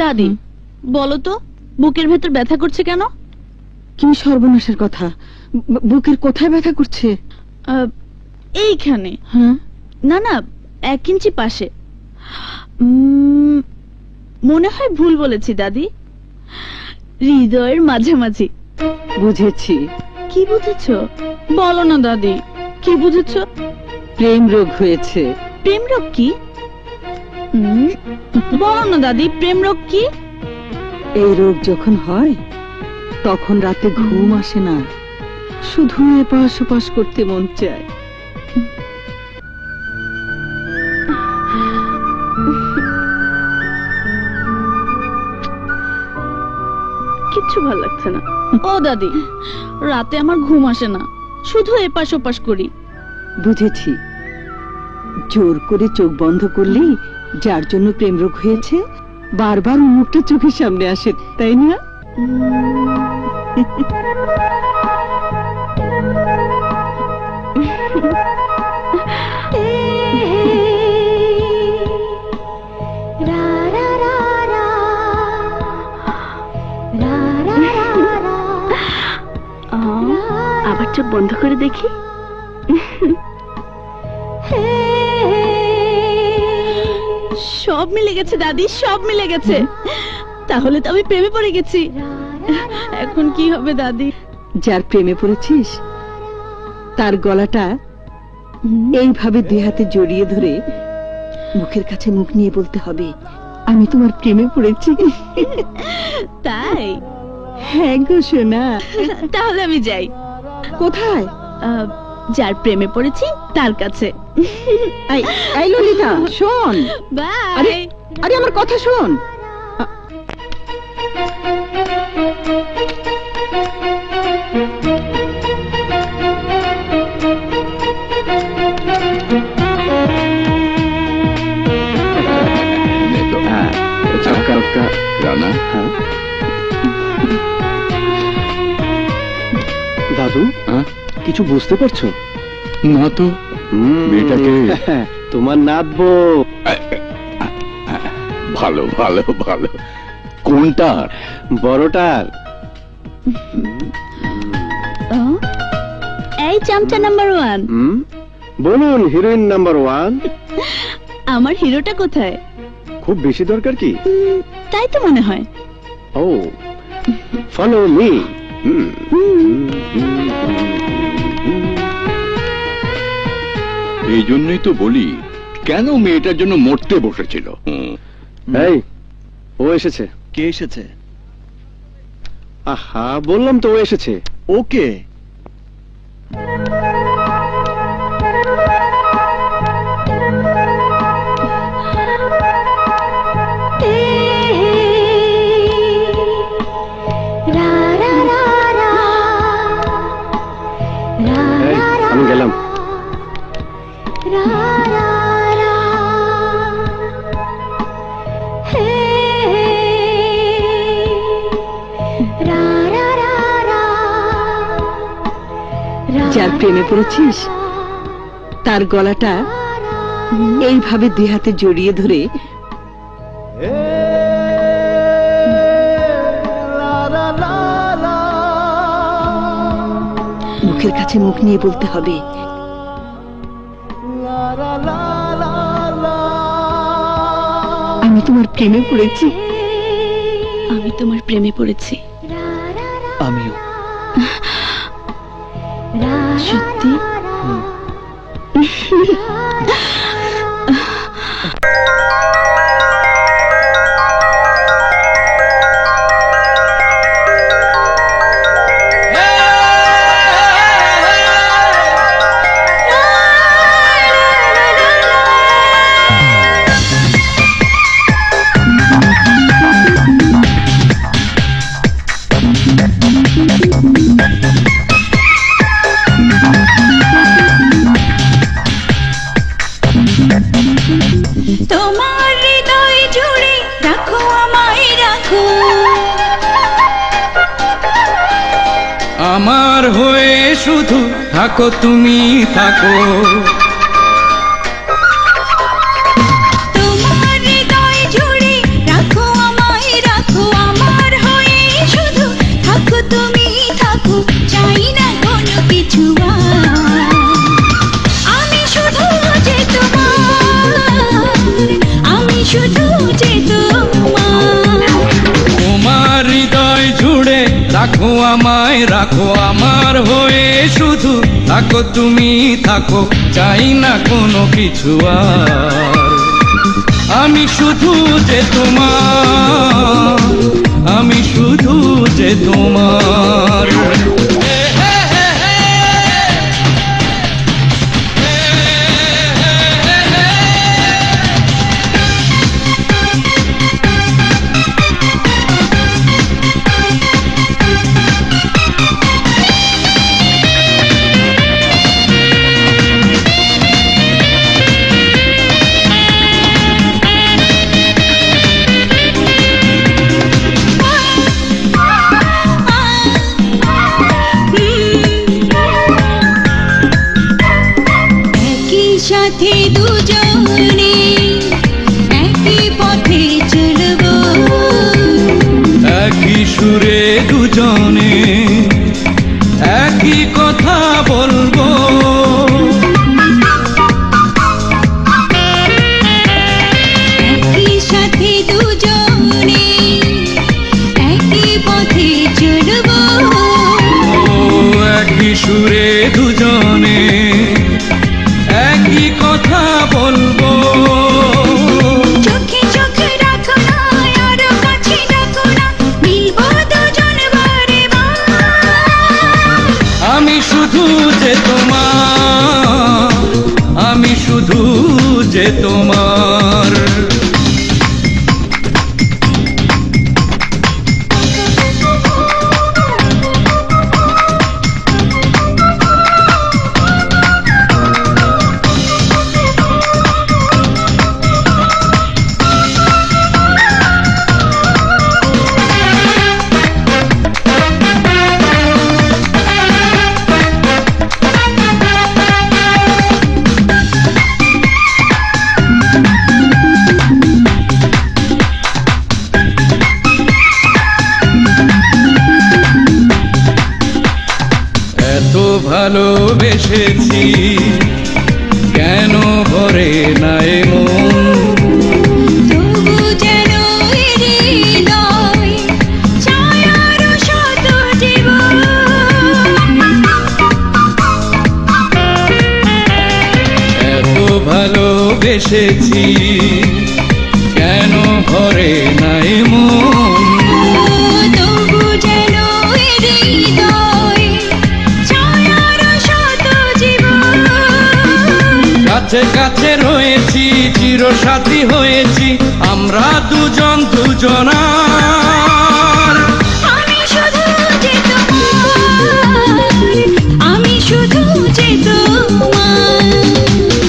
A: দাদি বলো তো, বুকের ভেতর ব্যথা করছে কেন?
E: কি সর্বনাশের কথা! বুকের কোথায় ব্যথা করছে?
A: এইখানে।
E: হ্যাঁ,
A: না না, 1 ইঞ্চি পাশে। মনে হয় ভুল বলেছি দাদি, হৃদয়ের মাঝামাঝি।
E: বুঝেছি।
A: কি বুঝেছো? বলো না দাদি, কি বুঝেছো?
E: প্রেম রোগ হয়েছে।
A: প্রেম রোগ কি? বলো না দাদি, প্রেম রোগ কি?
E: এই রোগ যখন হয় তখন রাতে ঘুম আসে না, শুধু এপাশ ওপাশ করতে মন চায়।
A: কিচ্ছু ভালো লাগছে না। ও দাদি, রাতে আমার ঘুম আসে না, শুধু এপাশ ওপাশ করি।
E: বুঝেছি, জোর করে চোখ বন্ধ করলেই যার জন্য প্রেম রোগ হয়েছে বারবার মুখটা চোখের সামনে আসে, তাই না?
A: আবার চোখ বন্ধ করে দেখি। সব মিলে গেছে দাদি, সব মিলে গেছে। তাহলে তো আমি প্রেমে পড়ে গেছি। এখন কি হবে দাদি?
E: যার প্রেমে পড়েছিস তার গলাটা এইভাবে 2 হাতে জড়িয়ে ধরে মুখের কাছে মুখ নিয়ে বলতে হবে, আমি তোমার প্রেমে পড়েছি।
A: তাই?
E: হ্যাঁ গো সোনা।
A: তাহলে আমি যাই।
E: কোথায়?
A: যার প্রেমে পড়েছি তার কাছে।
E: এই ললিতা, শোন।
A: বাই।
E: আরে আমার কথা শোন।
D: রানা,
B: দাদু কিছু বুঝতে পারছো
D: না তো? মেয়েটাকে
B: তোমার নাত বউ।
D: ভালো ভালো ভালো। কোনটার?
B: বড়টার।
A: এই চামচা নাম্বার 1,
B: বলুন হিরোইন নাম্বার 1।
A: আমার হিরোটা কোথায়?
B: খুব বেশি দরকার কি?
A: তাই তো মনে হয়।
B: ও, ফলো মি।
D: এই জন্যই তো বলি, কেন মেয়েটার জন্য মরতে বসেছিল।
B: এই, ও এসেছে।
C: কে এসেছে?
B: আহা, বললাম তো ও এসেছে।
C: ওকে।
B: এই, আমি গেলাম।
E: যার প্রেমে পড়েছিস তার গলাটা এইভাবে দুই হাতে জড়িয়ে ধরে মুখের কাছে মুখ নিয়ে বলতে হবে, আমি তোমার প্রেমে পড়েছি।
A: আমি তোমার প্রেমে পড়েছি।
C: আমিও।
A: সত্যি?
G: তোমার হৃদয় জুড়ে রাখো আমায়, রাখো
H: আমার হয়ে শুধু থাকো, তুমি থাকো।
G: তোমার হৃদয় জুড়ে রাখো আমায়, রাখো আমার হয়ে শুধু থাকো, তুমি থাকো। চাই না কোনো কিছু আর, আমি শুধু যে তোমার, আমি শুধু যে তোমার।
H: তোমার হৃদয় জুড়ে রাখো আমায়, রাখো আমার হয়ে শুধু থাকো, তুমি থাকো। চাই না কোনো কিছু আর, আমি শুধু যে তোমার, আমি শুধু যে তোমার।
G: একই সাথে দুজনে একই পথে চলবো,
H: একই সুরে দুজনে একই কথা বলবো।
G: একই সাথে দুজনে একই পথে চলবো,
H: একই সুরে দুজনে একই কথা বলবো।
G: চোখে চোখে রাখো না, আরো কাছে রাখো না, মিলবো দুজন বারে বার।
H: আমি শুধু যে তোমার, আমি শুধু যে তোমার। এত ভালোবেসেছি কেন ভরে নাই মন,
G: তবু যেন হৃদয় চায় আরো শত জীবন।
H: এত ভালোবেসেছি কেন ভরে নাই মন
J: তবু যেন হৃদয় ছায়ার শত জীবন
H: কাছে কাছে রয়েছি চিরসাথী হয়েছি আমরা দুজন দুজনার
J: আমি শুধু যে তোমার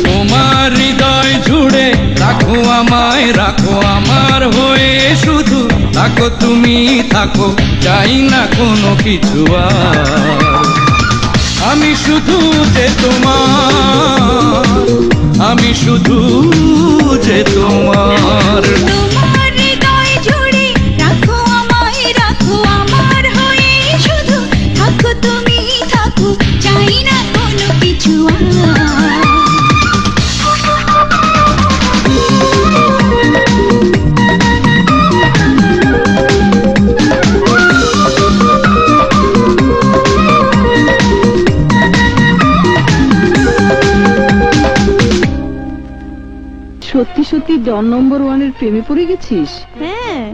H: তোমার হৃদয় জুড়ে রাখো আমায় রাখো আমার হয়ে শুধু থাকো তুমি থাকো চাই না কোনো কিছু আর আমি শুধু যে তোমার আমি শুধু যে তোমার
J: তোমার হৃদয় জুড়ে রাখো আমায় রাখো আমার হয়ে শুধু থাকো তুমি থাকো চাই না কোনো কিছু
E: সত্যি সত্যি ডন নম্বর 1 এর প্রেমে পড়ে গেছিস?
A: হ্যাঁ,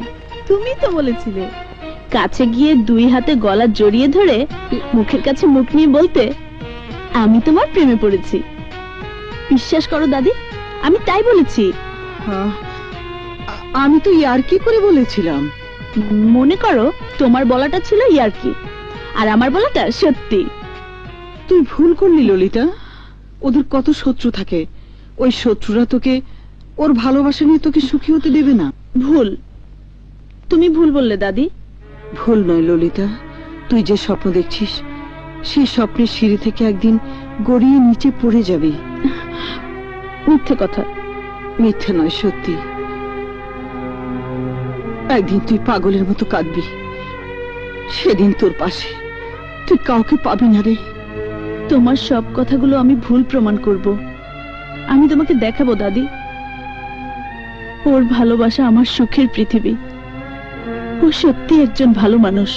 A: তুমি তো বলেছিলে কাছে গিয়ে দুই হাতে গলা জড়িয়ে ধরে মুখের কাছে মুখ নিয়ে বলতে আমি তোমার প্রেমে পড়েছি। বিশ্বাস করো দাদি, আমি তাই বলেছি।
E: আমি তো ইয়ার্কি করে বলেছিলাম।
A: মনে করো তোমার বলাটা ছিল ইয়ার্কি আর আমার বলাটা সত্যি।
E: তুই ভুল করলি ললিতা, ওদের কত শত্রু থাকে, ওই শত্রুরা তোকে ওর ভালোবাসা নিয়ে তোকে সুখী হতে দেবে না।
A: ভুল, তুমি ভুল বললে দাদি।
E: ভুল নয় ললিতা, তুই যে স্বপ্ন দেখছিস সেই স্বপ্নের সিঁড়ি থেকে একদিন গড়িয়ে নিচে পড়ে যাবি।
A: মিথ্যে কথা।
E: মিথ্যে নয়, সত্যি। একদিন তুই পাগলের মতো কাঁদবি, সেদিন তোর পাশে তুই কাউকে পাবি না রে।
A: তোমার সব কথাগুলো আমি ভুল প্রমাণ করব। আমি তোমাকে দেখাবো দাদি, ওর ভালোবাসা আমার সুখের পৃথিবী। ও সত্যি একজন ভালো মানুষ।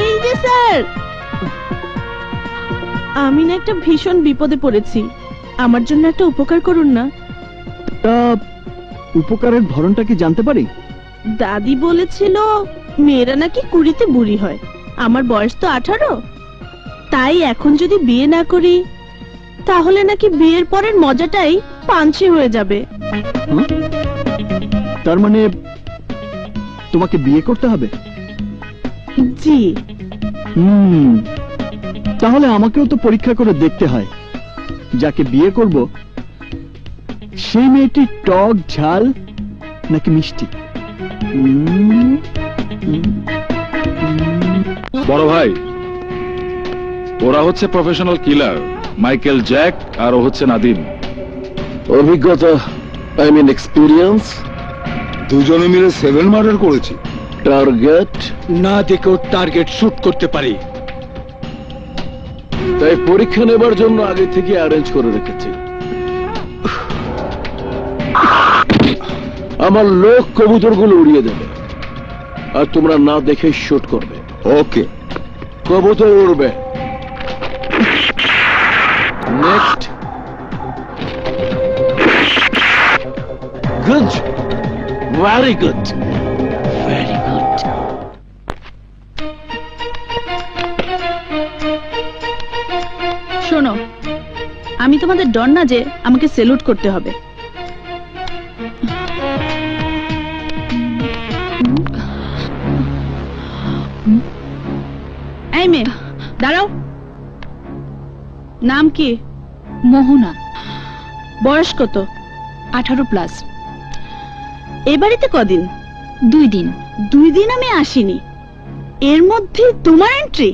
A: এই যে স্যার, আমি না একটা ভীষণ বিপদে পড়েছি, আমার জন্য একটা উপকার করুন না।
B: উপকারের ধরনটা কি জানতে পারি?
A: দাদি বলেছিল মেয়েরা নাকি 20-তে বুড়ি হয়, আমার বয়স তো 18। তাই এখন যদি বিয়ে না করি তাহলে নাকি বিয়ের পরের মজাটাই পাঞ্চি হয়ে যাবে।
B: তার মানে তোমাকে বিয়ে করতে হবে?
A: জি।
B: তাহলে আমাকেও তো পরীক্ষা করে দেখতে হয় যাকে বিয়ে করব সেই মেয়েটি টক ঝাল নাকি মিষ্টি।
F: বড় ভাই, ওরা হচ্ছে প্রফেশনাল কিলার, মাইকেল জ্যাক, আর ও হচ্ছে নাদিম।
B: অভিজ্ঞতা, আই মিন এক্সপিরিয়েন্স।
F: দুজনে মিলে 7 মার্ডার করেছি।
B: টার্গেট
C: না দেখেও টার্গেট শুট করতে পারি।
B: তাই পরীক্ষা নেবার জন্য আগে থেকে অ্যারেঞ্জ করে রেখেছি। আমার লোক কবুতরগুলো উড়িয়ে দেবে আর তোমরা না দেখে শুট করবে।
F: ওকে।
B: কবুতর উড়বে। Next. Good, very good, very good.
A: শোনো, আমি তোমাদের ডন না যে আমাকে সেলুট করতে হবে। এই মেয়ে, দাঁড়াও। নাম কি?
G: মোহনা।
A: বয়স কত?
G: 18+।
A: এ বাড়িতে কদিন?
G: 2 দিন।
A: 2 দিন আমি আসিনি, এর মধ্যে তোমার এন্ট্রি।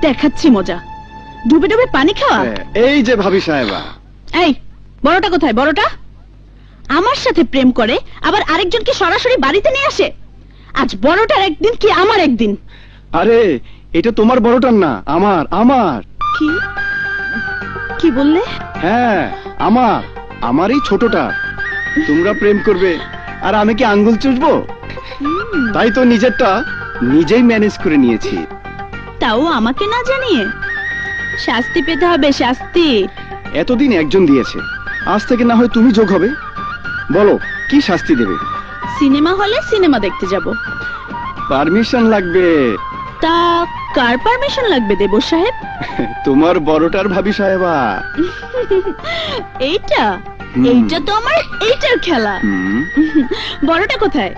A: দেখাচ্ছি মজা। ডুবে ডুবে পানি খাওয়া।
B: এই যে ভাবি সাহেবা।
A: এই বড়টা কোথায়? বড়টা আমার সাথে প্রেম করে আবার আরেকজনকে সরাসরি বাড়িতে নিয়ে আসে। আজ বড়টার একদিন কি আমার একদিন।
B: আরে এটা তোমার বড়টার না, আমার। আমার
A: কি কি বললে?
B: হ্যাঁ, আমারই ছোটটা। তোমরা প্রেম করবে আর আমি কি আঙ্গুল চুষবো? তাই তো নিজেরটা নিজেই ম্যানেজ করে নিয়েছি।
A: তাও আমাকে না জানিয়ে? শাস্তি পেতে হবে, শাস্তি।
B: এতদিন একজন দিয়েছে, আজ থেকে না হয় তুমি যোগ হবে। বলো কি শাস্তি দেবে?
A: সিনেমা হলে সিনেমা দেখতে যাব।
B: পারমিশন লাগবে।
A: তা কার পারমিশন লাগবে দেবর সাহেব?
B: তোমার বড়টার ভাবি সাহেবা।
A: এইটা এইটা তো আমার এইটার খেলা। বড়টা কোথায়?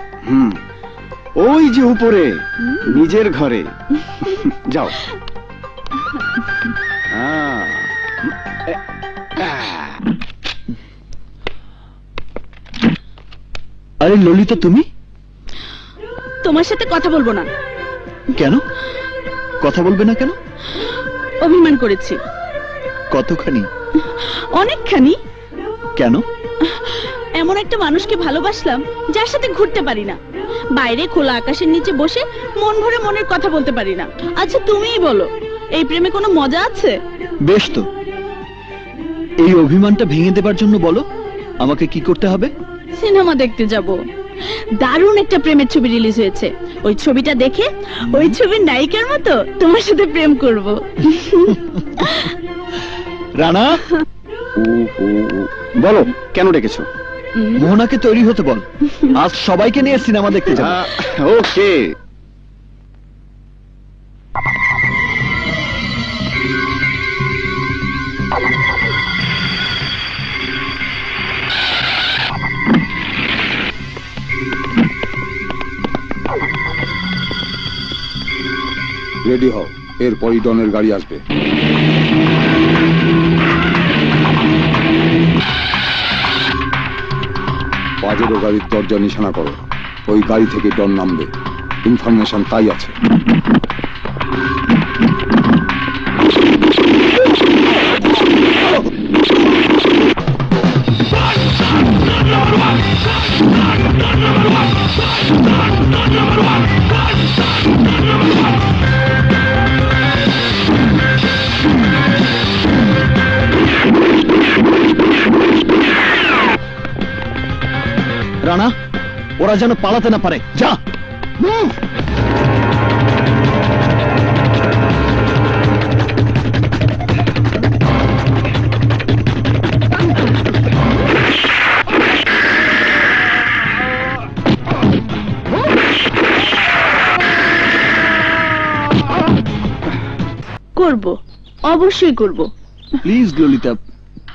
B: ওই যে উপরে নিজের ঘরে। যাও।
C: আরে ললিতা, তুমি?
A: তোমার সাথে কথা বলবো না।
C: কেন কথা বলবে না কেন?
A: অভিমান করেছি।
C: কতখানি?
A: অনেকখানি।
C: কেন?
A: এমন একটা মানুষকে ভালোবাসলাম যার সাথে ঘুরতে পারি না, বাইরে খোলা আকাশের নিচে বসে মন ভরে মনের কথা বলতে পারি না। আচ্ছা তুমিই বলো, এই প্রেমে কোনো মজা আছে?
C: বেশ তো, এই অভিমানটা ভেঙে দেবার জন্য বলো আমাকে কি করতে হবে?
A: সিনেমা দেখতে যাব। দারুণ একটা প্রেমের ছবি রিলিজ হয়েছে। ওই ছবিটা দেখে ওই ছবির নায়িকার মতো তোমার সাথে প্রেম করব।
C: রানা,
B: বলো কেন ডেকেছো?
C: মোহনাকে তৈরি হতে বল, আজ সবাইকে নিয়ে সিনেমা দেখতে যাব।
B: ওকে।
F: রেডি হও, এরপরই ডনের গাড়ি আসবে। পাজেরো গাড়ির দরজা নিশানা করো, ওই গাড়ি থেকে ডন নামবে। ইনফরমেশন তাই আছে।
C: রানা, ওরা যেন পালাতে না পারে। যা।
A: করব, অবশ্যই করব।
C: প্লিজ ললিতা,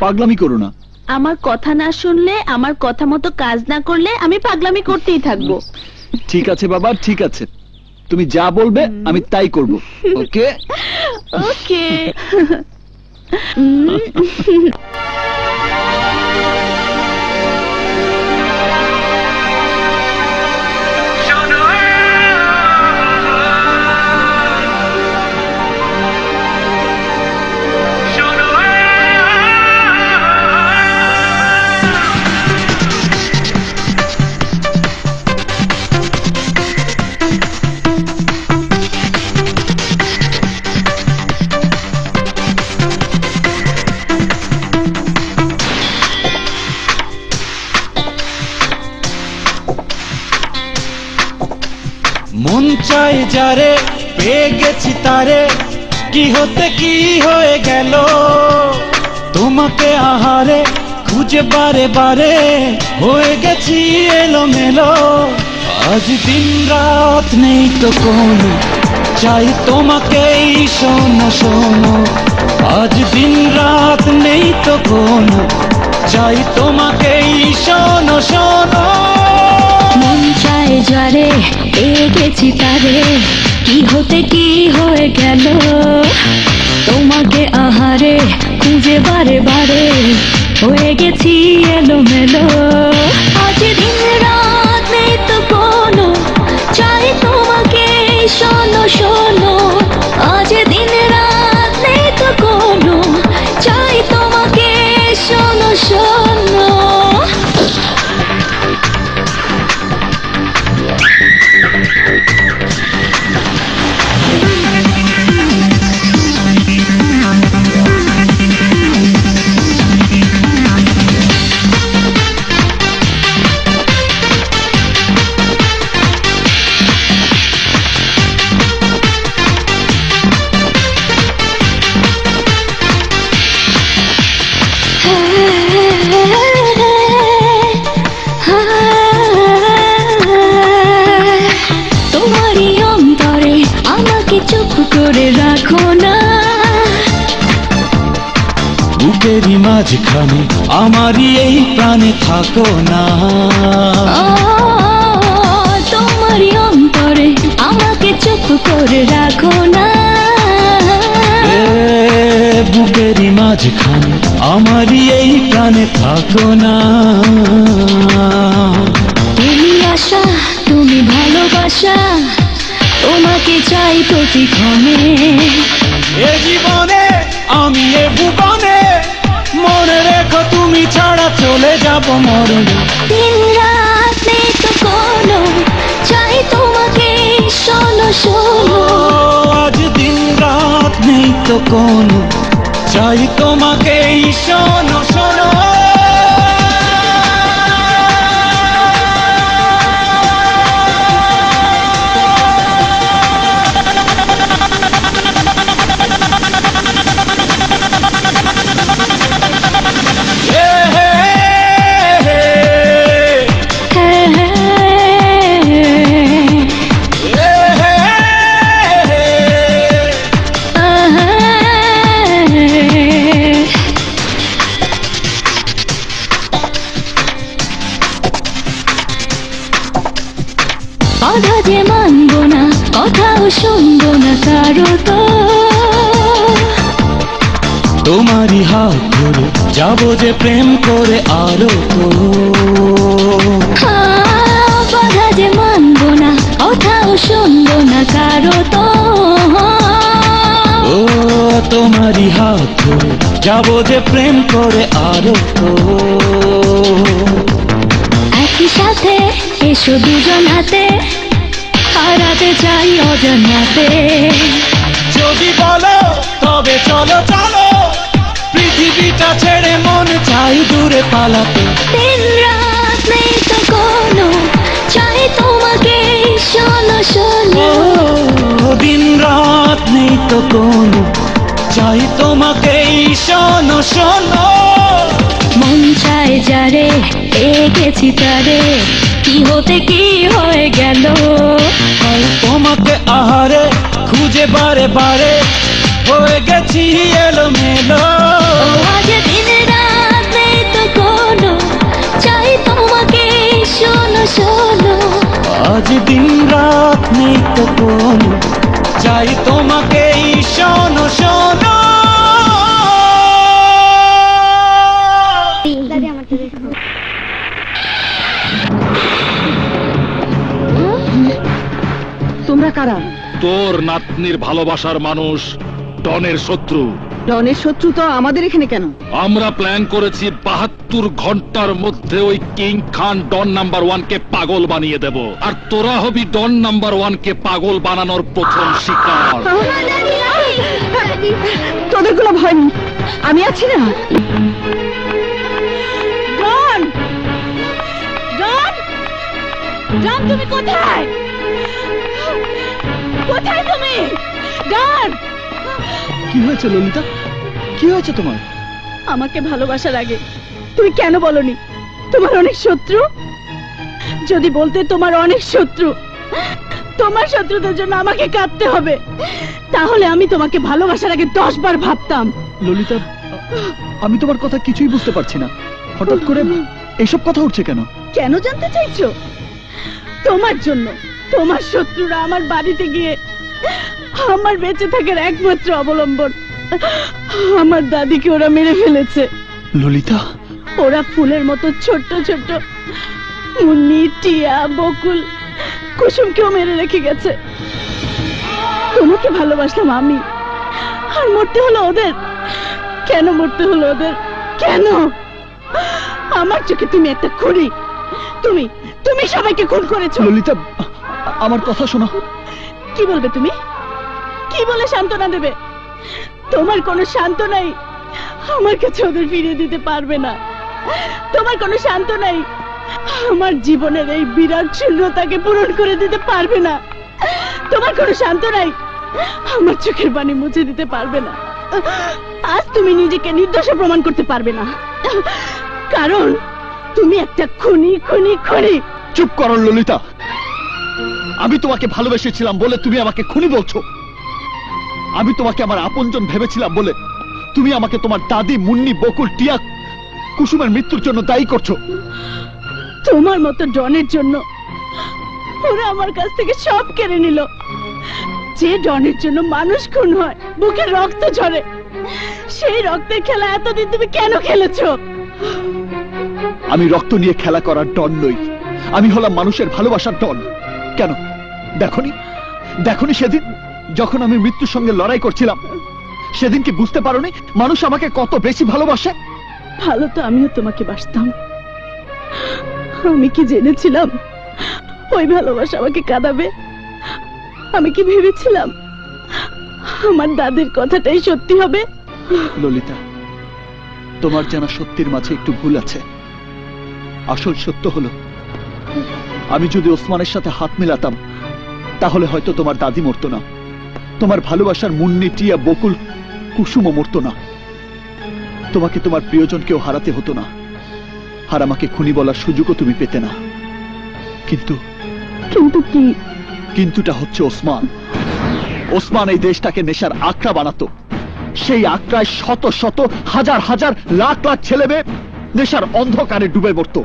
C: পাগলামি করো না।
A: আমার কথা না শুনলে, আমার কথা মতো কাজ না করলে আমি পাগলামি করতেই থাকবো।
C: ঠিক আছে বাবা, ঠিক আছে, তুমি যা বলবে আমি তাই করব। ওকে
A: ওকে।
H: মন চাই যারে, পেয়ে গেছি তারে, কি হতে কি হয়ে গেল তোমাকে আহারে, খুঁজে বারে বারে হয়ে গেছি এলোমেলো। আজ দিন রাত নেই তো কোনো, চাই তোমাকেই শোনো শোনো। আজ দিন রাত নেই তো কোনো, চাই তোমাকেই শোনো শোনো।
J: মন চায় যারে, পেয়ে গেছি তারে, কি হতে কি হয়ে গেল তোমাকে আহারে, খুঁজে বারে বারে হয়ে গেছি এলোমেলো। আজ দিন রাত নেই তো কোনো, চাই তোমাকে শোনো শোনো। আজ দিন রাত নেই তো কোনো, চাই তোমাকে শোনো শোনো।
H: মাঝখানে আমারই এই প্রাণে থাকো না।
J: তোমারই অন্তরে আমাকে চুপ করে রাখো না।
H: বুকেরই মাঝখানে আমারই এই প্রাণে থাকো না।
J: তুমি আশা, তুমি ভালোবাসা, তোমাকে চাই প্রতিক্ষণে।
H: এ জীবনে আমি এ ভুবনে, মনে রেখো তুমি ছাড়া চলে যাব মরণে।
J: দিন রাত নেই তো কোনো, চাই তোমাকে শোনো শোনো।
H: আজ দিন রাত নেই তো কোনো, চাই তোমাকে শোনো শোনো।
J: কথা যে মানবো না, কথাও শুনবো না কারো তো।
H: তোমারই হাত ধরে যাবো যে প্রেম করে আরো তো।
J: কথা যে মানবো না, কথাও শুনবো না কারো তো।
H: ও তোমারই হাত ধরে যাবো যে প্রেম করে আরো তো।
J: একই সাথে এসো দুজন হাতে, হারাতে চাই অজানাতে।
H: যদি বলো তবে চলো চলো, পৃথিবীটা ছেড়ে মন চাই দূরে পালাতে।
J: দিন রাত নেই তো কোনো, চাই তোমাকে শোনো শোনো।
H: দিন রাত নেই তো কোনো, চাই তোমাকে শোনো শোনো।
J: মন চায় যারে, এঁকেছি তারে, কি হতে কি হয়ে গেল।
H: তোমাকে আহারে খুঁজে বারে বারে হয়ে গেছি এলোমেলো।
J: আজ দিন রাত নেই তো কোনো, চাই তোমাকে শোনো শোনো।
H: আজ দিন রাত নেই তো কোনো, চাই তোমাকে শোনো শোনো।
E: তোমরা কারা?
C: তোর নাতনির ভালোবাসার মানুষ ডনের শত্রু।
E: ডনের শত্রু তো আমাদের এখানে কেন?
C: আমরা প্ল্যান করেছি 72 ঘন্টার মধ্যে ওই কিং খান ডন নাম্বার 1 কে পাগল বানিয়ে দেব, আর তোরা হবি ডন নাম্বার 1 কে পাগল বানানোর প্রথম শিকার।
E: তোদের কোনো ভয় নেই, আমি আছি না।
A: ডন, ডন, ডন তুমি কোথায়? কোথায় তুমি? ডন!
C: কি হয়েছে ললিতা, কি হয়েছে তোমার?
A: আমাকে ভালোবাসার আগে তুমি কেন বলনি তোমার অনেক শত্রু? যদি বলতে তোমার অনেক শত্রু, তোমার শত্রুদের জন্য আমাকে কাঁদতে হবে, তাহলে আমি তোমাকে ভালোবাসার আগে 10 বার ভাবতাম।
C: ললিতা, আমি তোমার কথা কিছুই বুঝতে পারছি না, হঠাৎ করে এসব কথা উঠছে কেন?
A: কেন জানতে চাইছো? তোমার জন্য তোমার শত্রুরা আমার বাড়িতে গিয়ে আমার বেঁচে থাকার একমাত্র অবলম্বন আমার দাদিকে ওরা মেরে ফেলেছে।
C: ললিতা,
A: ওরা ফুলের মতো ছোট্ট ছোট্ট মুন্নি, টিয়া, বকুল, কুসুমকেও মেরে রেখে গেছে। তোমাকে ভালোবাসলাম আমি, আর মরতে হলো ওদের। কেন মরতে হলো ওদের? কেন? আমার চোখে তুমি একটা খুনি। তুমি তুমি সবাইকে খুন করেছো।
C: ললিতা, আমার কথা শোনো।
A: কি বলবে তুমি? কি বলে সান্ত্বনা দেবে? তোমার কোনো সান্ত্বনাই আমার কাছে ওদের ফিরিয়ে দিতে পারবে না। তোমার কোনো সান্ত্বনাই আমার জীবনের এই বিরাট শূন্যতাকে পূরণ করে দিতে পারবে না। তোমার কোনো সান্ত্বনাই আমার চোখের পানি মুছে দিতে পারবে না। আজ তুমি নিজেকে নির্দোষ প্রমাণ করতে পারবে না, কারণ তুমি একটা খুনি খুনি খুনি।
C: চুপ করো ললিতা, আমি তোমাকে ভালোবেসেছিলাম বলে তুমি আমাকে খুনি বলছো? আমি তোমাকে আমার আপনজন ভেবেছিলাম বলে তুমি আমাকে তোমার দাদি, মুন্নি, বকুল, টিয়া, কুসুমের মৃত্যুর জন্য দায়ী করছো।
A: তোমার মতো ডনের জন্য ওরা আমার কাছ থেকে সব কেড়ে নিল। যে ডনের জন্য মানুষ খুন হয়, বুকে রক্ত ঝরে, সেই রক্তের খেলা এতদিন তুমি কেন খেলেছো?
C: আমি রক্ত নিয়ে খেলা করার ডন নই, আমি হলাম মানুষের ভালোবাসার ডন। কেন দেখনি সেদিন যখন আমি মৃত্যুর সঙ্গে লড়াই করছিলাম, সেদিন কি বুঝতে পারোনি মানুষ আমাকে কত বেশি ভালোবাসে?
A: ভালো তো আমিও তোমাকে বাসতাম। আমি কি জেনেছিলাম ওই ভালোবাসা আমাকে কাঁদাবে? আমি কি ভেবেছিলাম আমার দাদির কথাটাই সত্যি হবে?
C: ললিতা, তোমার জানা সত্যির মাঝে একটু ভুল আছে। আসল সত্য হলো, আমি যদি ওসমানের সাথে হাত মিলাতাম তাহলে হয়তো তোমার দাদি মরতো না, তোমার ভালোবাসার মুন্নি, টিয়া, বকুল, কুসুমও মরতো না, তোমাকে তোমার প্রিয়জনকেও হারাতে হতো না, আর আমাকে খুনি বলার সুযোগও তুমি পেতে না। কিন্তু
A: কি?
C: কিন্তুটা হচ্ছে ওসমান এই দেশটাকে নেশার আখড়া বানাতো। সেই আখড়ায় শত শত হাজার হাজার লাখ লাখ ছেলে মেয়ে নেশার অন্ধকারে ডুবে মরত।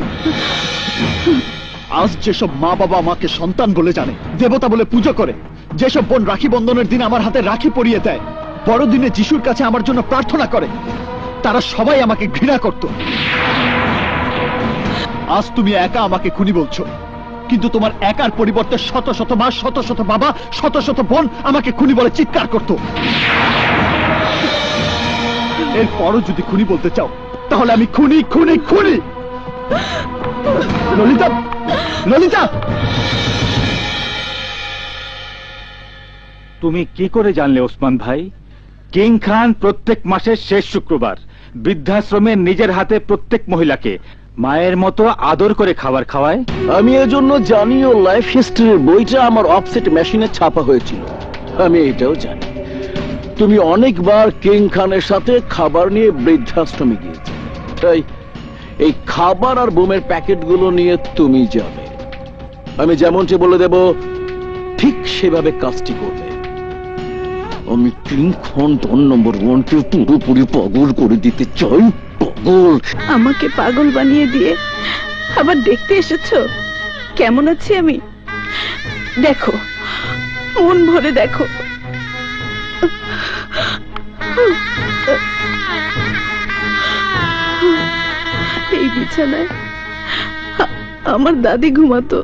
C: আজ যেসব মা বাবা আমাকে সন্তান বলে জানে, দেবতা বলে পুজো করে, যেসব বোন রাখি বন্ধনের দিন আমার হাতে রাখি পরিয়ে দেয়, বড়দিনে যিশুর কাছে আমার জন্য প্রার্থনা করে, তারা সবাই আমাকে ঘৃণা করত। আজ তুমি একা আমাকে খুনি বলছো, কিন্তু তোমার একার পরিবর্তে শত শত মা, শত শত বাবা, শত শত বোন আমাকে খুনি বলে চিৎকার করত। এরপরও যদি খুনি বলতে চাও তাহলে আমি খুনি খুনি খুনি। ললিতা, ললিতা,
K: তুমি কি করে জানলে ওসমান ভাই? কিং খান প্রত্যেক মাসের শেষ শুক্রবার বৃদ্ধাশ্রমে নিজের হাতে প্রত্যেক মহিলাকে মায়ের মতো আদর করে খাবার খাওয়ায়।
L: আমি এজন্য জানিও লাইফ হিস্ট্রির বইটা আমার অফসেট মেশিনে ছাপা হয়েছিল। আমি এটাও জানি তুমি অনেকবার কিং খানের সাথে খাবার নিয়ে বৃদ্ধাশ্রমে গিয়েছো, তাই এই খাবার আর বোমের প্যাকেটগুলো নিয়ে তুমি যাবে। আমি যেমনটি বলে দেব ঠিক সেভাবে কাজটি করবে। আমি কিং খান ডন নম্বর 1 কে পুরোপুরি পাগল করে দিতে চাই। পাগল
A: আমাকে পাগল বানিয়ে দিয়ে আবার দেখতে এসেছো কেমন আছি আমি? দেখো, মন ভরে দেখো। এই বিছানায় আমার দাদি ঘুমাতো।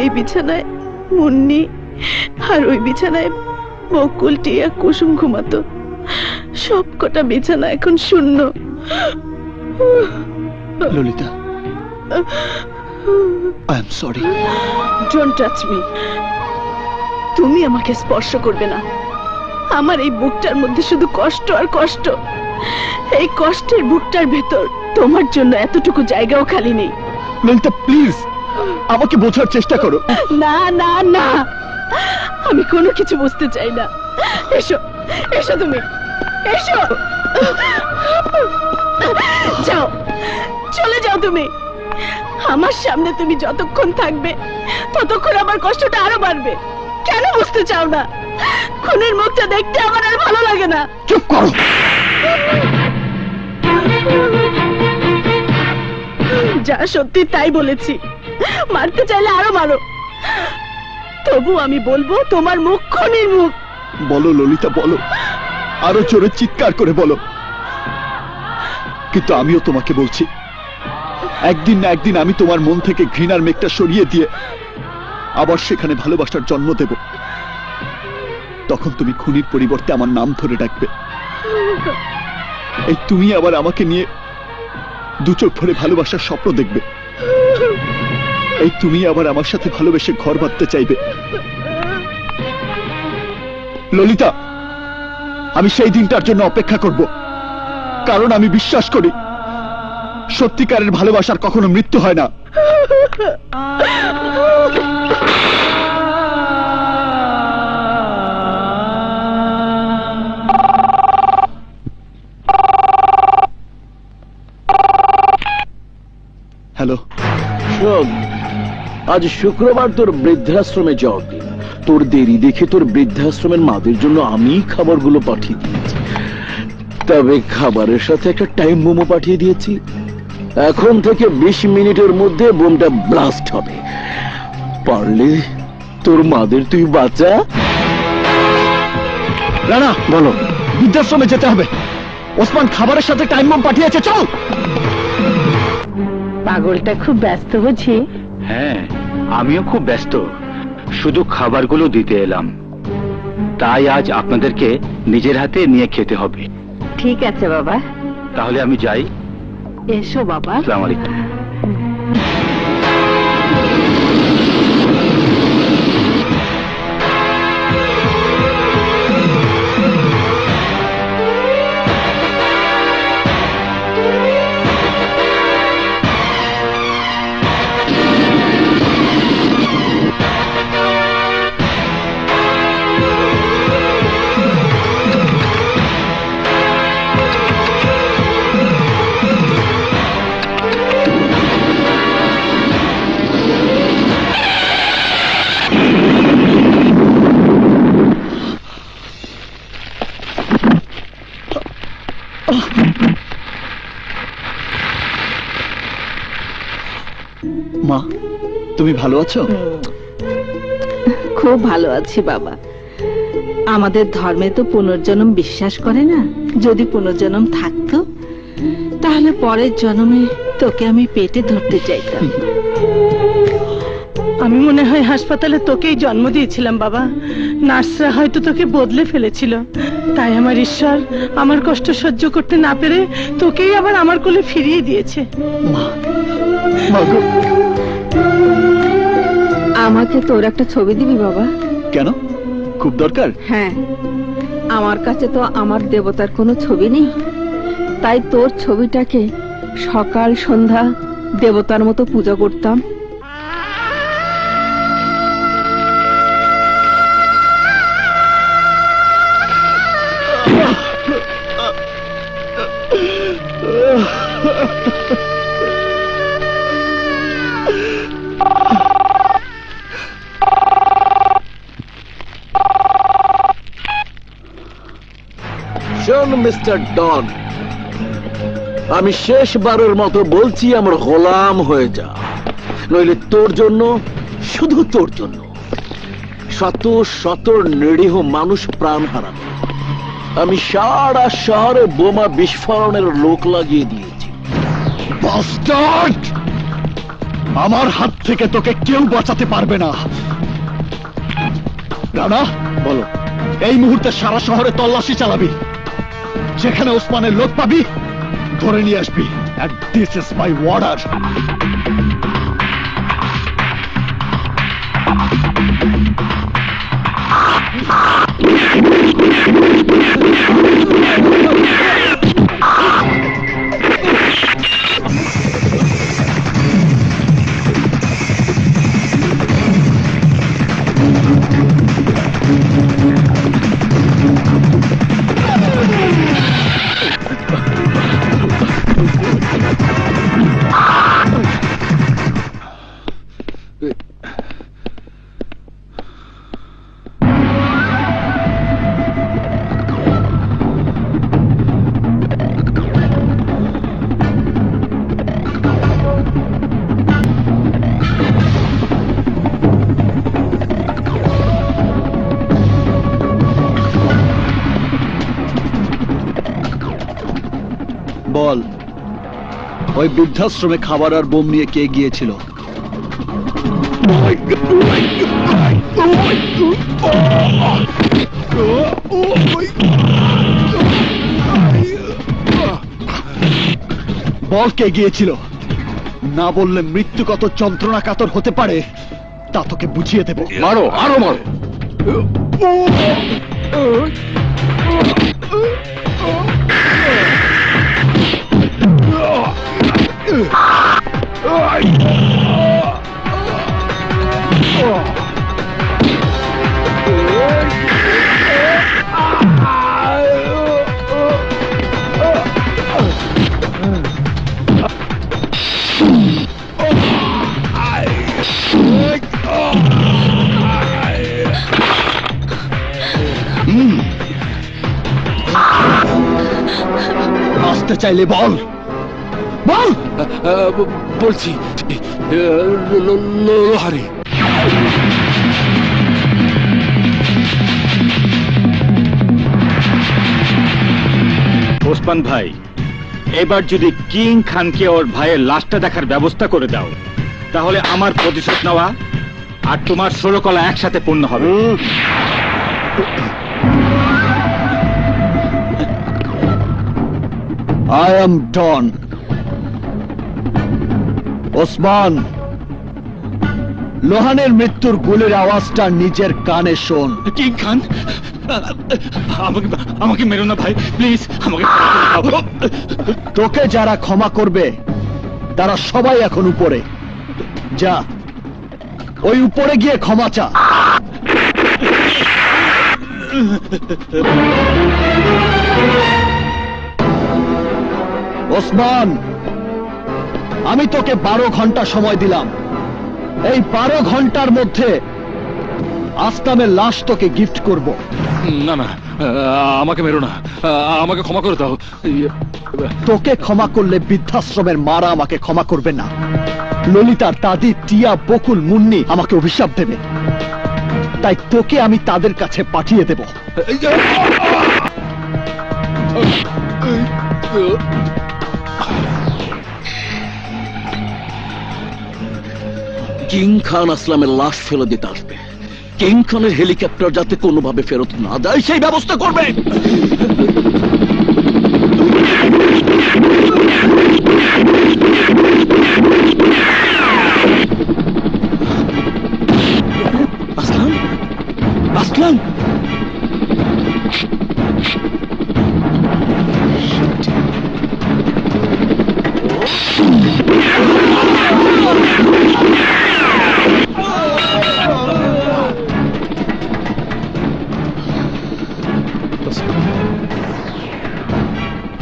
A: এই বিছানায় মুন্নি, আর ওই বিছানায় বকুল, টিয়া, কুসুম ঘুমাতো। সবকটা বিছানা এখন শূন্য।
C: Lalita, I am sorry.
A: Don't touch me. তুমি আমাকে স্পর্শ করবে না। আমার এই বুকটার মধ্যে শুধু কষ্ট আর কষ্ট। এই কষ্টের বুকটার ভেতর তোমার জন্য এতটুকু জায়গাও খালি নেই।
C: ললিতা প্লিজ, আমাকে বোঝার চেষ্টা করো।
A: না না না, আমি কোনো কিছু বুঝতে চাই না। এসো, এসো, তুমি এসো। যাও, চলে যাও তুমি। আমার সামনে তুমি যতক্ষণ থাকবে ততক্ষণ আমার কষ্টটা আরো বাড়বে। কেন বুঝতে চাও না? খুনের মুখটা দেখতে আমার আর ভালো লাগে না।
C: চুপ করো।
A: যা সত্যি তাই বলেছি। মারতে চাইলে আরো মারো, তবু আমি বলবো তোমার মুখ খুনির মুখ।
C: বলো ললিতা, বলো, আরো জোরে চিৎকার করে বলো। কিন্তু আমিও তোমাকে বলছি, একদিন না একদিন আমি তোমার মন থেকে ঘৃণার মেঘটা সরিয়ে দিয়ে আবার সেখানে ভালোবাসার জন্ম দেব। তখন তুমি খুনির পরিবর্তে আমার নাম ধরে ডাকবে। এই তুমি আবার আমাকে নিয়ে দু চোখ ভরে ভালোবাসার স্বপ্ন দেখবে। এই তুমি আবার আমার সাথে ভালোবেসে ঘর বাঁধতে চাইবে। ললিতা, আমি সেই দিনটার জন্য অপেক্ষা করব, কারণ আমি বিশ্বাস করি সত্যিকারের ভালোবাসার কখনো মৃত্যু হয় না। হ্যালো,
L: শোন, আজ শুক্রবার তোর বৃদ্ধাশ্রমে যাওয়ার দিন। তোর দেরি দেখে তোর বৃদ্ধাশ্রমের মাদের জন্য আমি খাবারগুলো পাঠিয়ে দিয়েছি, তবে খাবারের সাথে একটা টাইম বোমও পাঠিয়ে দিয়েছি। এখন থেকে 20 মিনিটের মধ্যে বোমটা ব্লাস্ট হবে। পারলে তোর মাদের তুই বাঁচা।
C: রানা বলো, বৃদ্ধাশ্রমে যেতে হবে। ওসমান খাবারের সাথে টাইম বোম পাঠিয়েছে, চল।
E: পাগলটা খুব ব্যস্ত বুঝি।
K: হ্যাঁ, আমিও খুব ব্যস্ত, শুধু খাবারগুলো দিতে এলাম। তাই আজ আপনাদেরকে নিজের হাতে নিয়ে খেতে হবে।
E: ঠিক আছে বাবা,
K: তাহলে আমি যাই।
E: এসো বাবা।
K: আসসালামু আলাইকুম।
C: মা, তুমি ভালো আছো?
E: খুব ভালো আছি বাবা। আমাদের ধর্মে তো পুনর্জন্ম বিশ্বাস করে না। যদি পুনর্জন্ম থাকতো তাহলে পরের জন্মে তোকে আমি পেটে ধরতে চাইতাম।
M: আমি মনে হয় হাসপাতালে তোকেই জন্ম দিয়েছিলাম বাবা। নার্সরা হয়তো তোকে বদলে ফেলেছিল, তাই আমার ঈশ্বর আমার কষ্ট সহ্য করতে না পেরে তোকেই আবার আমার কোলে ফিরিয়ে দিয়েছে।
E: আমাকে তোর একটা ছবি দিবি বাবা?
C: কেন, খুব দরকার?
E: হ্যাঁ, আমার কাছে তো আমার দেবতার কোনো ছবি নেই, তাই তোর ছবিটাকে সকাল সন্ধ্যা দেবতার মতো পূজা করতাম।
L: শোন মিস্টার ডন, আমি শেষবারের মতো বলছি, আমার গোলাম হয়ে যা, নইলে তোর জন্য, শুধু তোর জন্য শত শত নিরীহ মানুষ প্রাণ হারাবে। আমি সারা শহরে বোমা বিস্ফোরণের লোক লাগিয়ে দিয়েছি।
C: বাস্টার্ড! আমার হাত থেকে তোকে কেউ বাঁচাতে পারবে না। রানা বলো, এই মুহূর্তে সারা শহরে তল্লাশি চালাবি, যেখানে ওসমানের লোক পাবি ধরে নিয়ে আসবি। And this is my order. বল, ওই বৃদ্ধাশ্রমে খাবার আর বোম নিয়ে কে গিয়েছিল? বল কে গিয়েছিল? না বললে মৃত্যু কত যন্ত্রণা কাতর হতে পারে তা তোকে বুঝিয়ে দেব।
L: মারো, আরো মারো। আসতে চাইলে বল, বল।
C: বলছি লোহারে।
K: ওসমান ভাই, এবার যদি কিং খানকে ওর ভাইয়ের লাশটা দেখার ব্যবস্থা করে দাও, তাহলে আমার প্রতিশোধ নেওয়া আর তোমার 16 কলা একসাথে পূর্ণ হবে।
L: I am Don. ওসমান, লোহানের মৃত্যুর গুলির আওয়াজটা নিজের কানে শোন।
K: কিং খান, আমাকে মেরো না ভাই, প্লিজ আমাকে।
L: তোকে যারা ক্ষমা করবে তারা সবাই এখন উপরে যা, ওই উপরে গিয়ে ক্ষমা চা। ওসমান, আমি তোকে 12 ঘন্টা সময় দিলাম। এই 12 ঘন্টার মধ্যে আসলামের লাশ তোকে গিফট করব।
C: না না, আমাকে মেরো না, আমাকে ক্ষমা করে দাও।
L: তোকে ক্ষমা করলে বৃদ্ধাশ্রমের মারা আমাকে ক্ষমা করবে না, ললিতার দাদি, টিয়া, বকুল, মুন্নি আমাকে অভিশাপ দেবে। তাই তোকে আমি তাদের কাছে পাঠিয়ে দেব। কিং খান আসলামের লাশ ফেলে দিতে আসবে। কিং খানের হেলিকপ্টার যাতে কোনোভাবে ফেরত না দেয় সেই ব্যবস্থা করবে। আসলাম, আসলাম,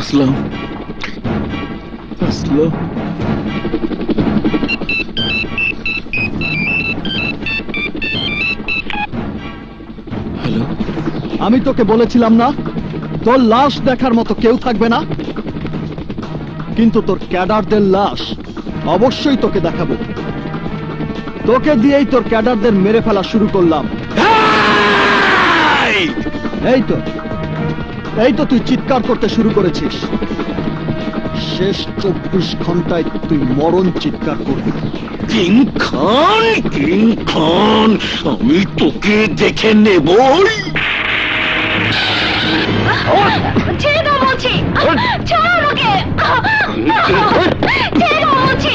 L: আসলাম, আসলাম। হ্যালো, আমি তোকে বলেছিলাম না তোর লাশ দেখার মতো কেউ থাকবে না, কিন্তু তোর ক্যাডারদের লাশ অবশ্যই তোকে দেখাবো। তোকে দিয়েই তোর ক্যাডারদের মেরে ফেলা শুরু করলাম। এই তো তুই চিৎকার করতে শুরু করেছিস। শেষ 24 ঘন্টায় তুই মরণ চিৎকার করবি। কিং খান, কিং খান, আমি তোকে দেখে নেবই।
J: ছেড়ে দাও বলছি, ছাড়ো আমাকে, ছেড়ে দাও বলছি।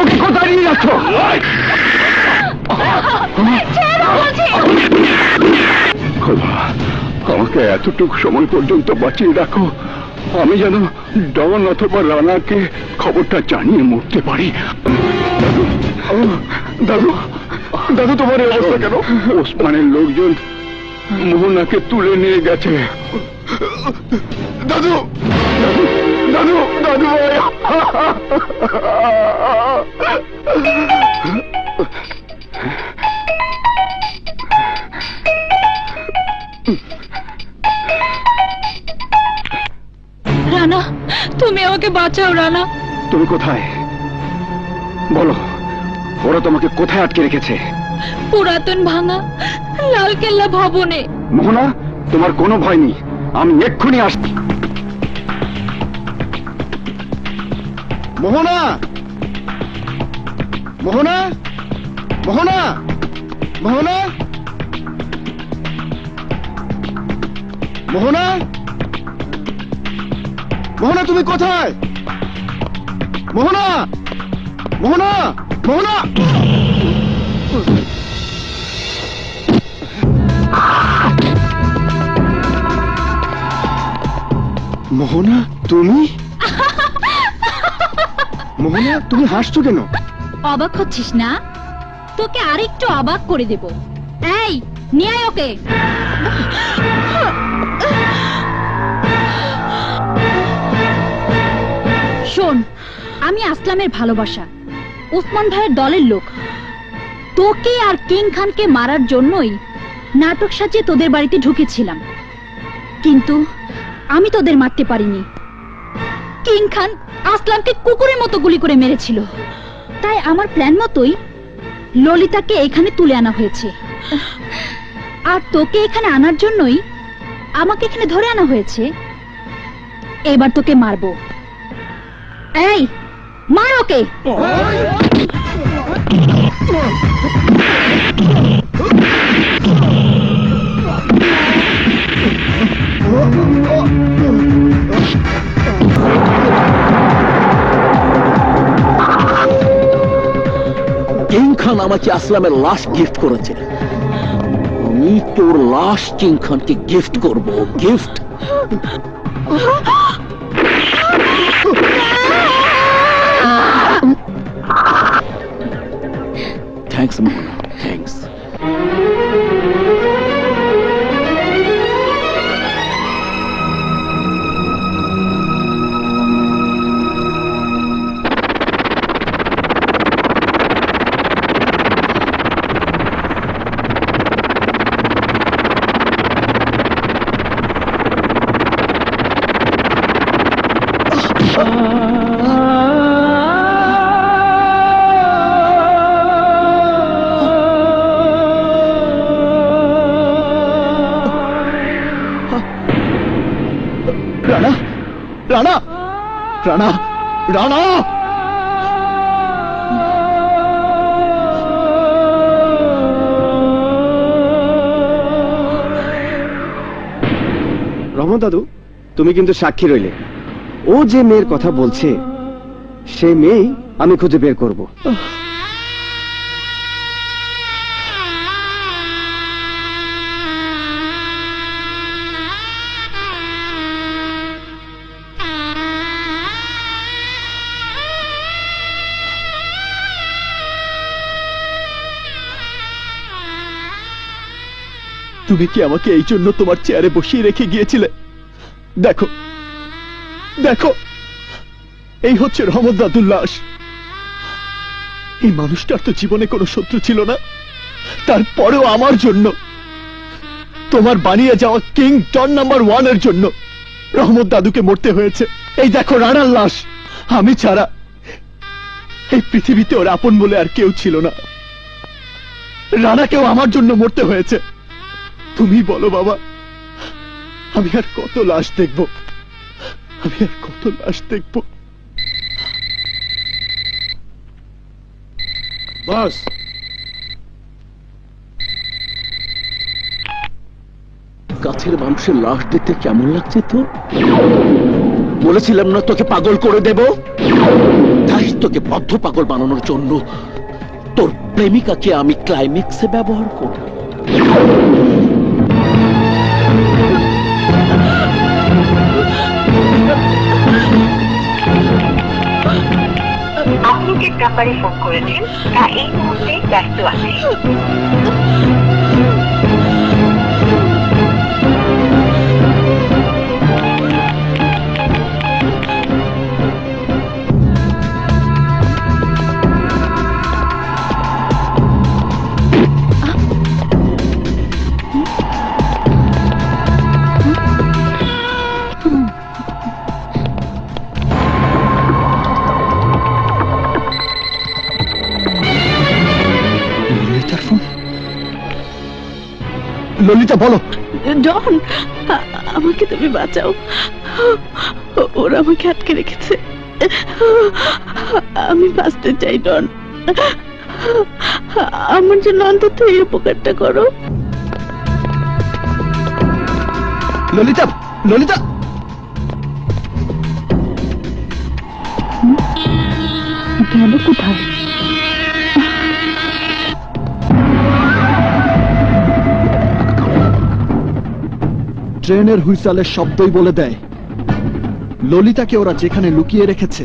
F: ওকে কোথায় নিয়ে যাচ্ছ? আমাকে এতটুকু সময় পর্যন্ত বাঁচিয়ে রাখো, আমি যেন ডন অথবা রানাকে খবরটা জানিয়ে মরতে পারি। দাদু, দাদু তোমার এই অবস্থা কেন? ওসমানের লোকজন মোহনাকে তুলে নিয়ে গেছে। দাদু, দাদু, দাদু,
G: রানা, তুমি আমাকে বাঁচাও রানা।
F: তুমি কোথায় বলো? ওরা তোমাকে কোথায় আটকে রেখেছে?
G: পুরাতন ভাঙা লালকেল্লা ভবনে।
F: মোহনা, তোমার কোনো ভয় নেই, আমি এক্ষুনি আসছি।
B: মোহনা, মোহনা, মোহনা, মোহনা, মোহনা, মোহনা, তুমি কোথায়? মোহনা, মোহনা, মোহনা। মোহনা, তুমি? মোহনা, তুমি হাসছো কেন?
G: অবাক হচ্ছিস না? তোকে আরেকটু অবাক করে দেব। এই, নিয়ে আয় ওকে। শোন, আমি আসলামের ভালোবাসা, ওসমান ভাইয়ের দলের লোক। তোকে আর কিং খানকে মারার জন্যই নাটক সাজিয়ে তোদের বাড়িতে ঢুকেছিলাম, কিন্তু আমি তোদের মারতে পারিনি। কিং খান আসলামকে কুকুরের মতো গুলি করে মেরেছিল, তাই আমার প্ল্যান মতোই ললিতাকে এখানে তুলে আনা হয়েছে। আর তোকে এখানে আনার জন্যই আমাকে এখানে ধরে আনা হয়েছে। এবার তোকে মারবো। এই মার ওকে।
L: কিং খান আমাকে আসলামের লাশ গিফট করেছে, আমি তোর লাশ কিং খানকে গিফট করব। গিফট। থ্যাঙ্কস মোহনা, থ্যাঙ্কস।
B: রানা, রানা, রানা, রহমান দাদু, তুমি কিন্তু সাক্ষী রইলে। ও যে মেয়ের কথা বলছে সে মেয়েই আমি খুঁজে বের করব।
N: তুমি কি আমাকে এই জন্য তোমার চেয়ারে বসিয়ে রেখে গিয়েছিলে? দেখো দেখো, এই হচ্ছে রহমত দাদুর লাশ। এই মানুষটার তো জীবনে কোনো শত্রু ছিল না, তারপরেও আমার জন্য, তোমার বানিয়ে যাওয়া কিং ডন নাম্বার 1 এর জন্য রহমত দাদুকে মরতে হয়েছে। এই দেখো রানার লাশ। আমি ছাড়া এই পৃথিবীতে ওর আপন বলে আর কেউ ছিল না। রানাকেও আমার জন্য মরতে হয়েছে। তুমি বলো বাবা, আমি আর কত লাশ দেখব? আমি আর কত লাশ দেখব?
K: বস,
L: গাছের মাংসের লাশ দেখতে কেমন লাগছে তো? বলেছিলাম না তোকে পাগল করে দেব? তাই তোকে বদ্ধ পাগল বানানোর জন্য তোর প্রেমিকাকে আমি ক্লাইম্যাক্সে ব্যবহার করব।
O: আপনি যে নাম্বারে ফোন করেছেন তা এই মুহূর্তে ব্যস্ত আছে।
N: ললিতা বলো।
A: ডন, আমাকে তুমি বাঁচাও। ওরা আমাকে আটকে রেখেছে, আমি বাঁচতে চাই। ডন, আমার জন্য অন্তত এই উপকারটা করো।
N: ললিতা, ললিতা,
G: গেল কোথায়?
N: ট্রেনের হুইসালের শব্দই বলে দেয় ললিতাকে ওরা যেখানে লুকিয়ে রেখেছে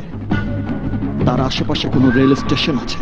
N: তার আশেপাশে কোনো রেল স্টেশন আছে।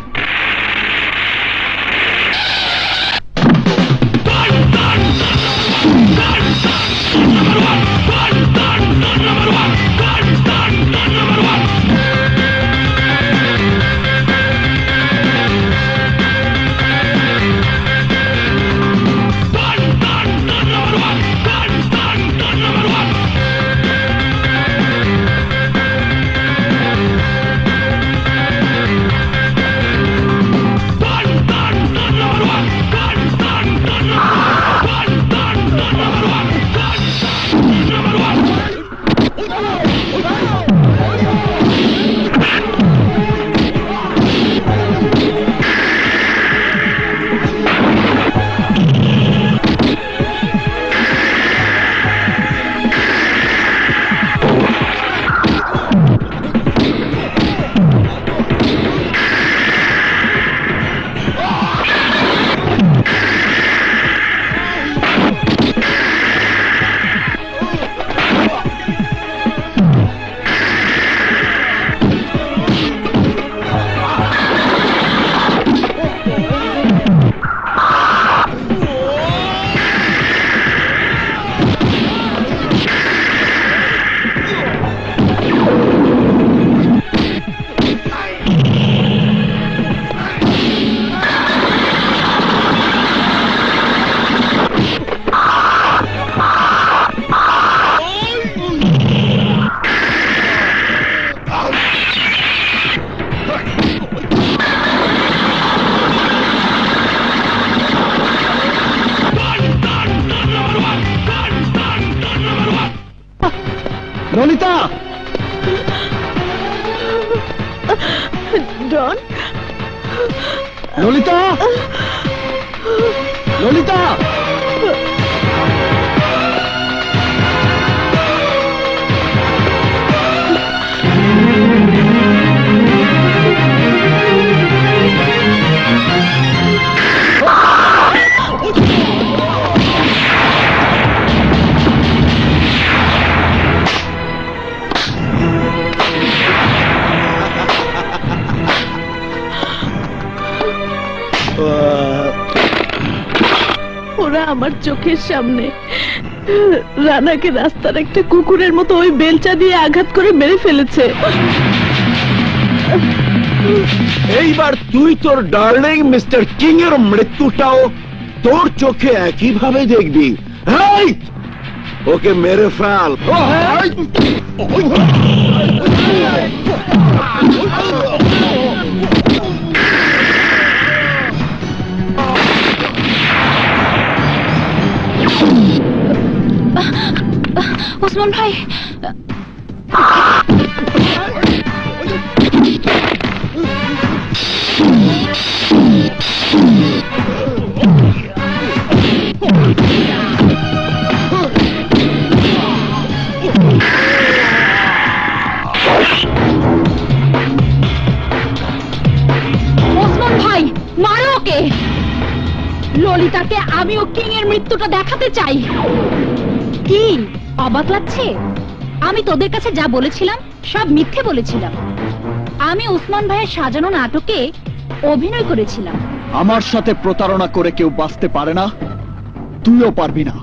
A: ডন।
N: ললিতা, ললিতা,
A: ওরা আমার চোখের সামনে রানাকে রাস্তার একটা কুকুরের মতো ওই বেলচা দিয়ে আঘাত করে মেরে ফেলেছে।
L: এইবার তুই তোর ডার্লিং মিস্টার কিং এর মৃত্যুটাও তোর চোখে একইভাবে দেখবি। এই, ওকে মেরে ফেল।
G: ওসমান ভাই, ওসমান ভাই মারো ওকে। ললিতাকে আমিও কিং এর মৃত্যুটা দেখাতে চাই। কি অবাক লাগছে? আমি তোদের কাছে যা বলেছিলাম সব মিথ্যে বলেছিলাম। আমি ওসমান ভাইয়ের সাজানো নাটকে অভিনয় করেছিলাম।
C: আমার সাথে প্রতারণা করে কেউ বাঁচতে পারে না, তুইও পারবি না।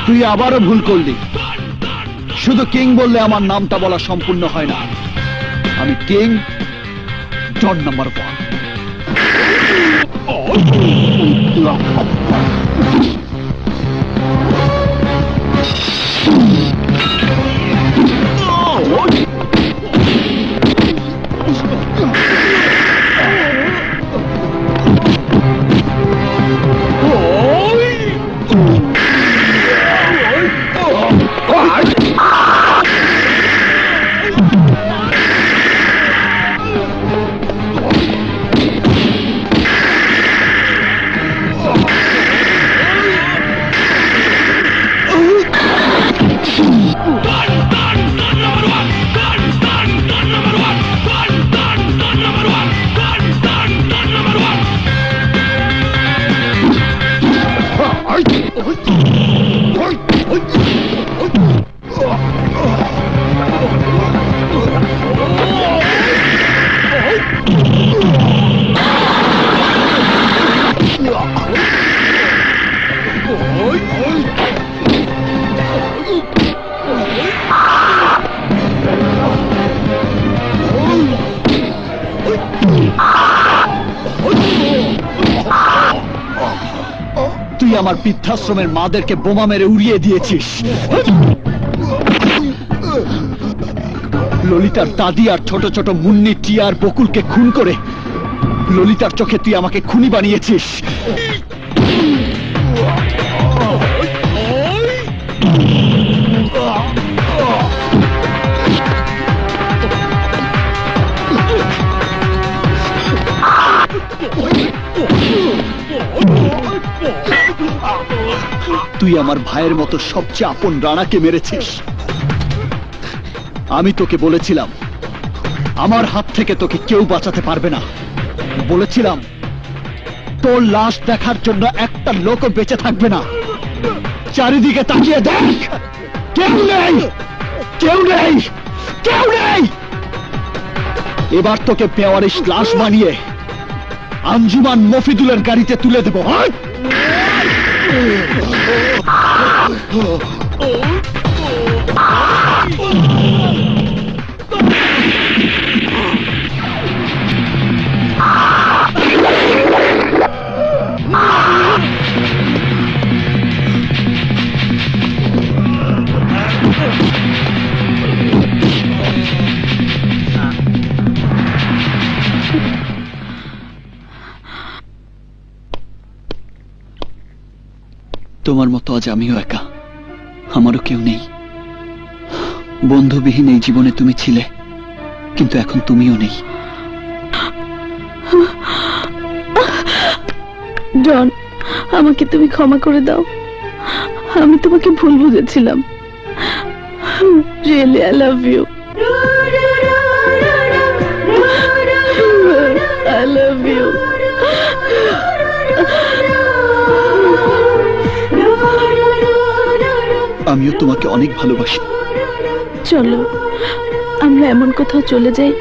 C: তুই আবারও ভুল করলি। শুধু কিং বললে আমার নামটা বলা সম্পূর্ণ হয় না। আমি কিং, ডন নাম্বার 1। তুই আমার বৃদ্ধাশ্রমের মাদেরকে বোমা মেরে উড়িয়ে দিয়েছিস। ললিতার দাদি আর ছোট ছোট মুন্নি, টিয়া আর বকুলকে খুন করে ললিতার চোখে তুই আমাকে খুনি বানিয়েছিস। তুই আমার ভাইয়ের মতো সবচেয়ে আপন রানাকে মেরেছিস। আমি তোকে বলেছিলাম আমার হাত থেকে তোকে কেউ বাঁচাতে পারবে না। বলেছিলাম তোর লাশ দেখার জন্য একটা লোকও বেঁচে থাকবে না। চারিদিকে তাকিয়ে দেখ, কেউ নেই, কেউ নেই, কেউ নেই। এবার তোকে বেওয়ারিশ লাশ বানিয়ে আঞ্জুমান মফিদুলের গাড়িতে তুলে দেব।
P: তোমার মতো আজ আমিও একা, আমারও কেউ নেই। বন্ধুবিহীন এই জীবনে তুমি ছিলে, কিন্তু এখন তুমিও নেই।
A: ডন, আমাকে তুমি ক্ষমা করে দাও। আমি তোমাকে ভুল বুঝেছিলাম। Really I love you. I love you.
P: আমিও তোমাকে অনেক ভালোবাসি।
A: চলো আমরা এমন কোথাও চলে যাই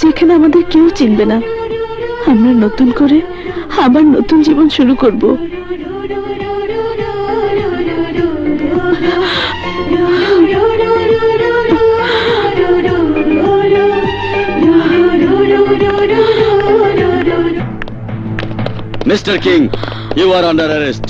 A: যেখানে আমাদের কেউ চিনবে না। আমরা নতুন করে আবার নতুন জীবন শুরু করব।
L: Mr. King, you are under arrest.